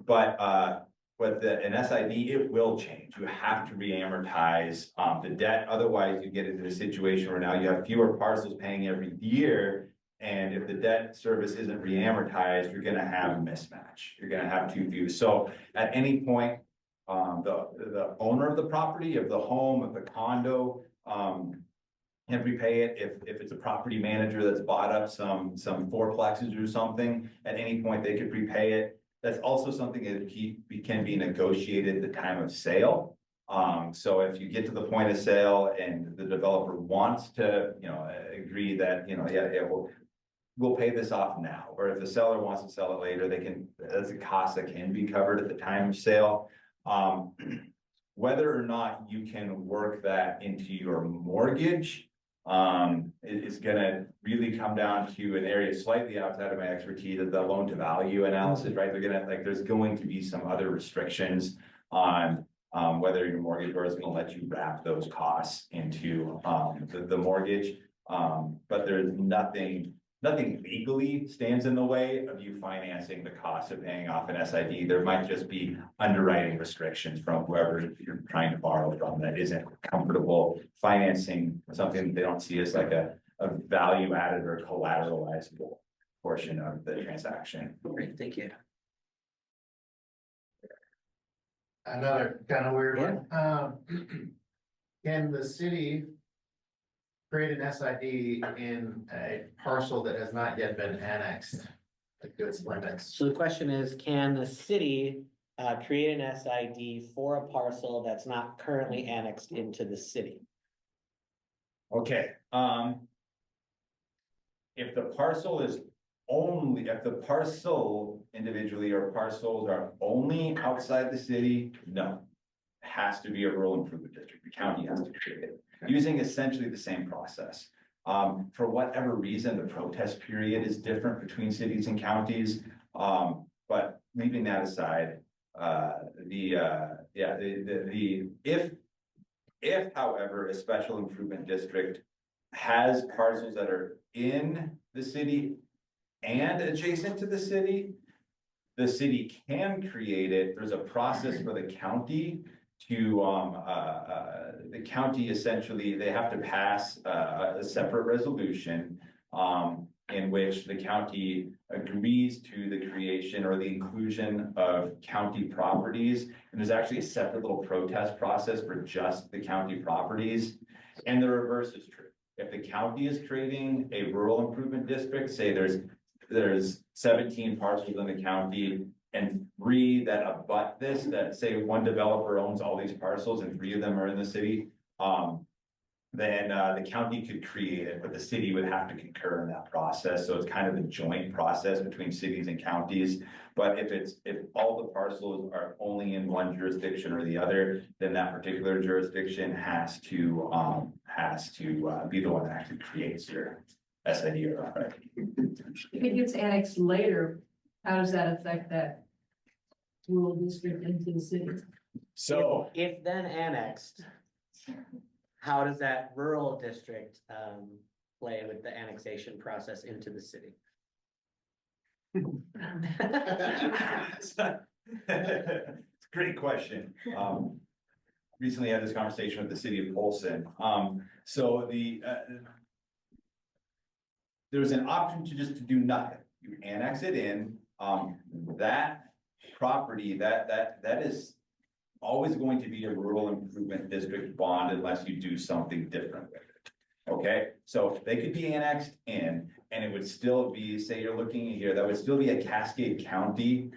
But an SID, it will change. You have to re-amortize the debt. Otherwise, you get into a situation where now you have fewer parcels paying every year. And if the debt service isn't re-amortized, you're gonna have a mismatch. You're gonna have too few. So at any point, the owner of the property, of the home, of the condo, can prepay it. If it's a property manager that's bought up some fourplexes or something, at any point they could prepay it. That's also something that can be negotiated at the time of sale. So if you get to the point of sale and the developer wants to, agree that, we'll pay this off now, or if the seller wants to sell it later, that's a cost that can be covered at the time of sale. Whether or not you can work that into your mortgage, is gonna really come down to an area slightly outside of my expertise, of the loan to value analysis, right? There's going to be some other restrictions on whether your mortgage is gonna let you wrap those costs into the mortgage. But there's nothing legally stands in the way of you financing the cost of paying off an SID. There might just be underwriting restrictions from whoever you're trying to borrow from that isn't comfortable financing something they don't see as like a value added or collateralizable portion of the transaction. Great, thank you. Another kind of weird one. Can the city create an SID in a parcel that has not yet been annexed? Like its limits? So the question is, can the city create an SID for a parcel that's not currently annexed into the city? Okay, if the parcel is only, if the parcel individually or parcels are only outside the city, no. Has to be a rural improvement district, the county has to create it, using essentially the same process. For whatever reason, the protest period is different between cities and counties. But leaving that aside, if however, a special improvement district has parcels that are in the city and adjacent to the city can create it. There's a process for the county to, the county essentially, they have to pass a separate resolution in which the county agrees to the creation or the inclusion of county properties. And there's actually a separate little protest process for just the county properties. And the reverse is true. If the county is creating a rural improvement district, say there's 17 parcels in the county and 3 that abut this, that say one developer owns all these parcels and 3 of them are in the city, then the county could create it, but the city would have to concur in that process. So it's kind of a joint process between cities and counties. But if all the parcels are only in one jurisdiction or the other, then that particular jurisdiction has to be the one that actually creates your SID or RID. If it gets annexed later, how does that affect that rural district into the city? So If then annexed, how does that rural district play with the annexation process into the city? It's a great question. Recently had this conversation with the city of Polson. So there was an option to just to do nothing. You annex it in, that property, that is always going to be a rural improvement district bond unless you do something different with it. Okay, so they could be annexed in and it would still be, say you're looking here, that would still be a Cascade County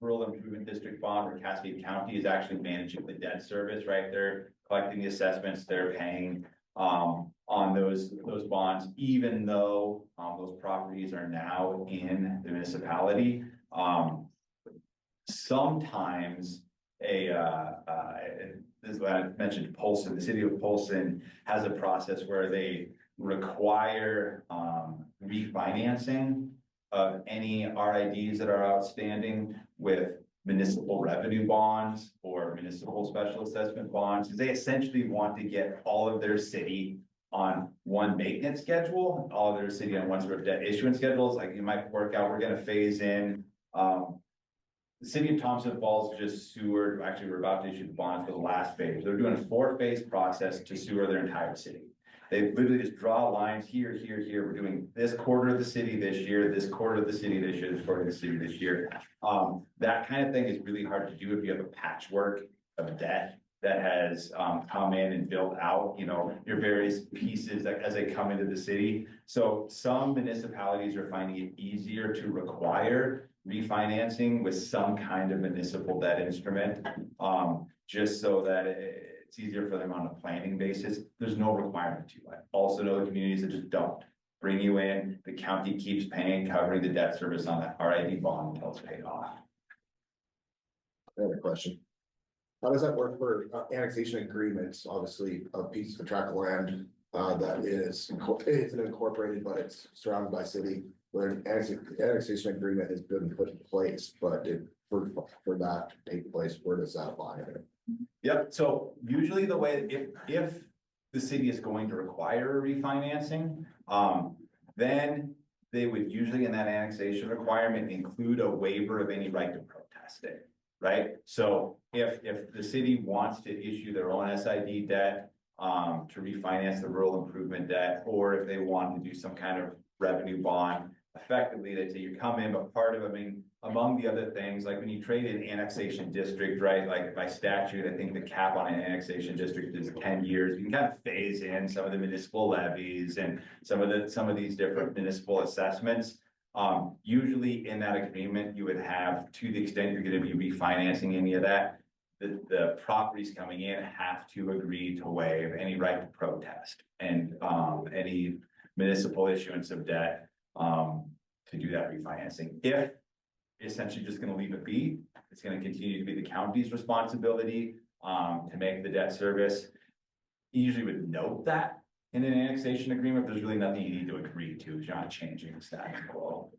rural improvement district bond, where Cascade County is actually managing the debt service, right? They're collecting the assessments, they're paying on those bonds, even though those properties are now in the municipality. Sometimes this is what I mentioned, Polson, the city of Polson has a process where they require refinancing of any RIDs that are outstanding with municipal revenue bonds or municipal special assessment bonds. They essentially want to get all of their city on one maintenance schedule, all of their city on one sort of debt issuance schedules. Like you might work out, we're gonna phase in, the city of Thompson Falls just sewered, actually we're about to issue the bonds for the last phase. They're doing a 4-phase process to sewer their entire city. They literally just draw lines here, here, here. We're doing this quarter of the city this year, this quarter of the city this year, this quarter of the city this year. That kind of thing is really hard to do if you have a patchwork of debt that has come in and built out, you know, your various pieces as they come into the city. So some municipalities are finding it easier to require refinancing with some kind of municipal debt instrument, just so that it's easier for them on a planning basis. There's no requirement to. I also know the communities that just don't bring you in. The county keeps paying, covering the debt service on that RID bond until it's paid off. I have a question. How does that work for annexation agreements? Obviously, a piece of tract of land that is incorporated, but it's surrounded by city, where an annexation agreement has been put in place, but for that to take place, where does that apply? Yep, so usually the way, if the city is going to require a refinancing, then they would usually in that annexation requirement include a waiver of any right to protest it, right? So if the city wants to issue their own SID debt, to refinance the rural improvement debt, or if they want to do some kind of revenue bond, effectively, they say you come in, but part of, I mean, among the other things, like when you trade an annexation district, right, like by statute, I think the cap on an annexation district is 10 years. You can kind of phase in some of the municipal levies and some of these different municipal assessments. Usually in that agreement, you would have, to the extent you're going to be refinancing any of that, the properties coming in have to agree to waive any right to protest and any municipal issuance of debt to do that refinancing. If essentially just gonna leave it be, it's gonna continue to be the county's responsibility to make the debt service. You usually would note that in an annexation agreement, there's really nothing you need to agree to, you're not changing the status quo.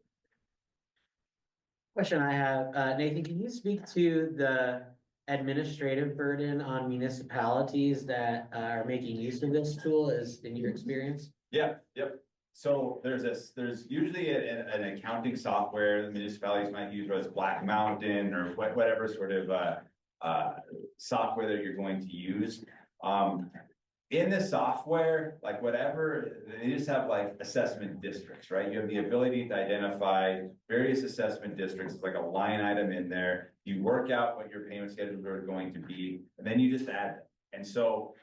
Question I have, Nathan, can you speak to the administrative burden on municipalities that are making use of this tool as in your experience? Yep. So there's usually an accounting software the municipalities might use, whether it's Black Mountain or whatever sort of software that you're going to use. In the software, like whatever, they just have like assessment districts, right? You have the ability to identify various assessment districts, like a line item in there. You work out what your payment schedules are going to be, and then you just add them. And so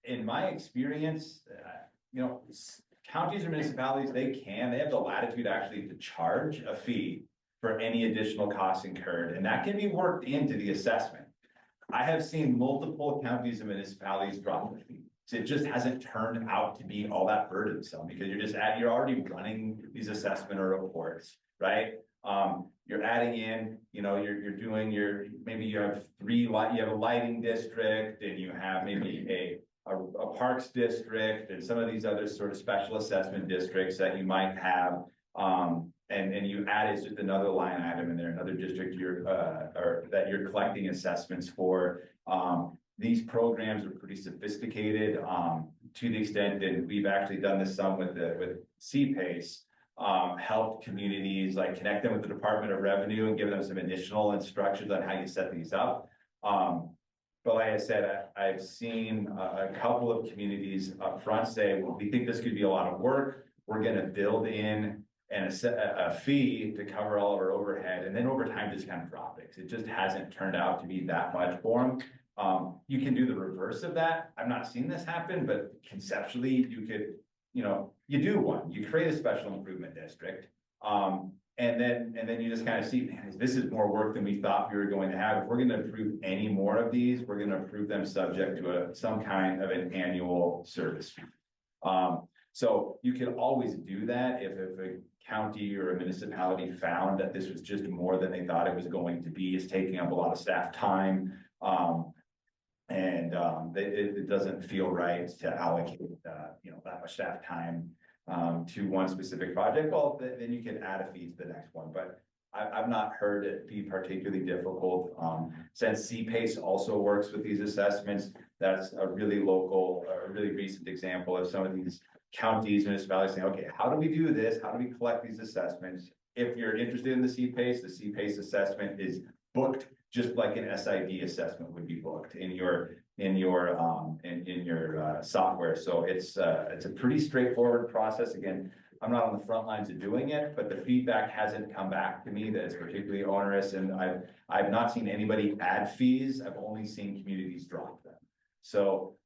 in my experience, counties or municipalities, they have the latitude actually to charge a fee for any additional costs incurred, and that can be worked into the assessment. I have seen multiple counties and municipalities drop the fee. So it just hasn't turned out to be all that burdensome because you're already running these assessment or reports, right? You're adding in, you're doing maybe you have you have a lighting district and you have maybe a parks district and some of these other sort of special assessment districts that you might have. And you add is just another line item in there, another district or that you're collecting assessments for. These programs are pretty sophisticated to the extent that we've actually done this some with CPACE, helped communities like connect them with the Department of Revenue and give them some initial instructions on how you set these up. But like I said, I've seen a couple of communities up front say, well, we think this could be a lot of work. We're going to build in a fee to cover all of our overhead. And then over time, just kind of drop it. It just hasn't turned out to be that much for them. You can do the reverse of that. I've not seen this happen, but conceptually you could, you do one, you create a special improvement district. And then you just kind of see, man, this is more work than we thought we were going to have. If we're going to approve any more of these, we're going to approve them subject to some kind of an annual service fee. So you can always do that if a county or a municipality found that this was just more than they thought it was going to be, is taking up a lot of staff time. It doesn't feel right to allocate, that much staff time to one specific project. Well, then you can add a fee to the next one. But I've not heard it be particularly difficult. Since CPACE also works with these assessments, that's a really recent example of some of these counties, municipalities saying, okay, how do we do this? How do we collect these assessments? If you're interested in the CPACE assessment is booked just like an SID assessment would be booked in your software. So it's a pretty straightforward process. Again, I'm not on the front lines of doing it, but the feedback hasn't come back to me that it's particularly onerous, and I've not seen anybody add fees. I've only seen communities drop them. So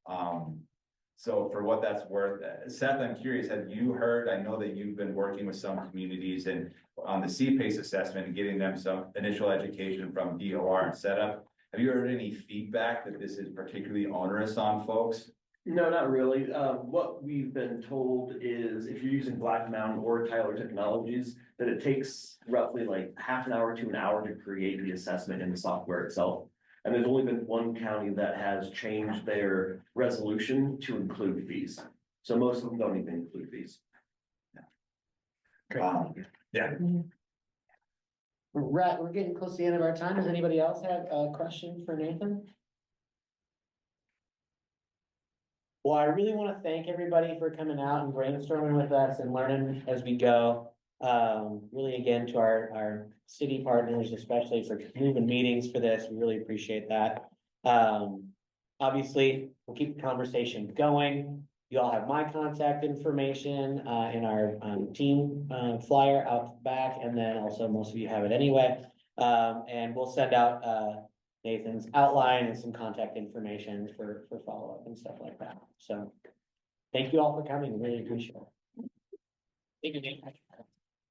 for what that's worth, Seth, I'm curious, have you heard, I know that you've been working with some communities and on the CPACE assessment and getting them some initial education from DOR and setup. Have you heard any feedback that this is particularly onerous on folks? No, not really. What we've been told is if you're using Black Mountain or Tyler Technologies, that it takes roughly like half an hour to an hour to create the assessment in the software itself. And there's only been one county that has changed their resolution to include fees. So most of them don't even include fees. Yeah. We're getting close to the end of our time. Does anybody else have a question for Nathan? Well, I really want to thank everybody for coming out and brainstorming with us and learning as we go. Really again to our city partners, especially for moving meetings for this, we really appreciate that. Obviously, we'll keep the conversation going. You all have my contact information, in our, team, flyer out back, and then also most of you have it anyway. And we'll send out, Nathan's outline and some contact information for follow-up and stuff like that. So thank you all for coming. Really appreciate it. Thank you, Nathan.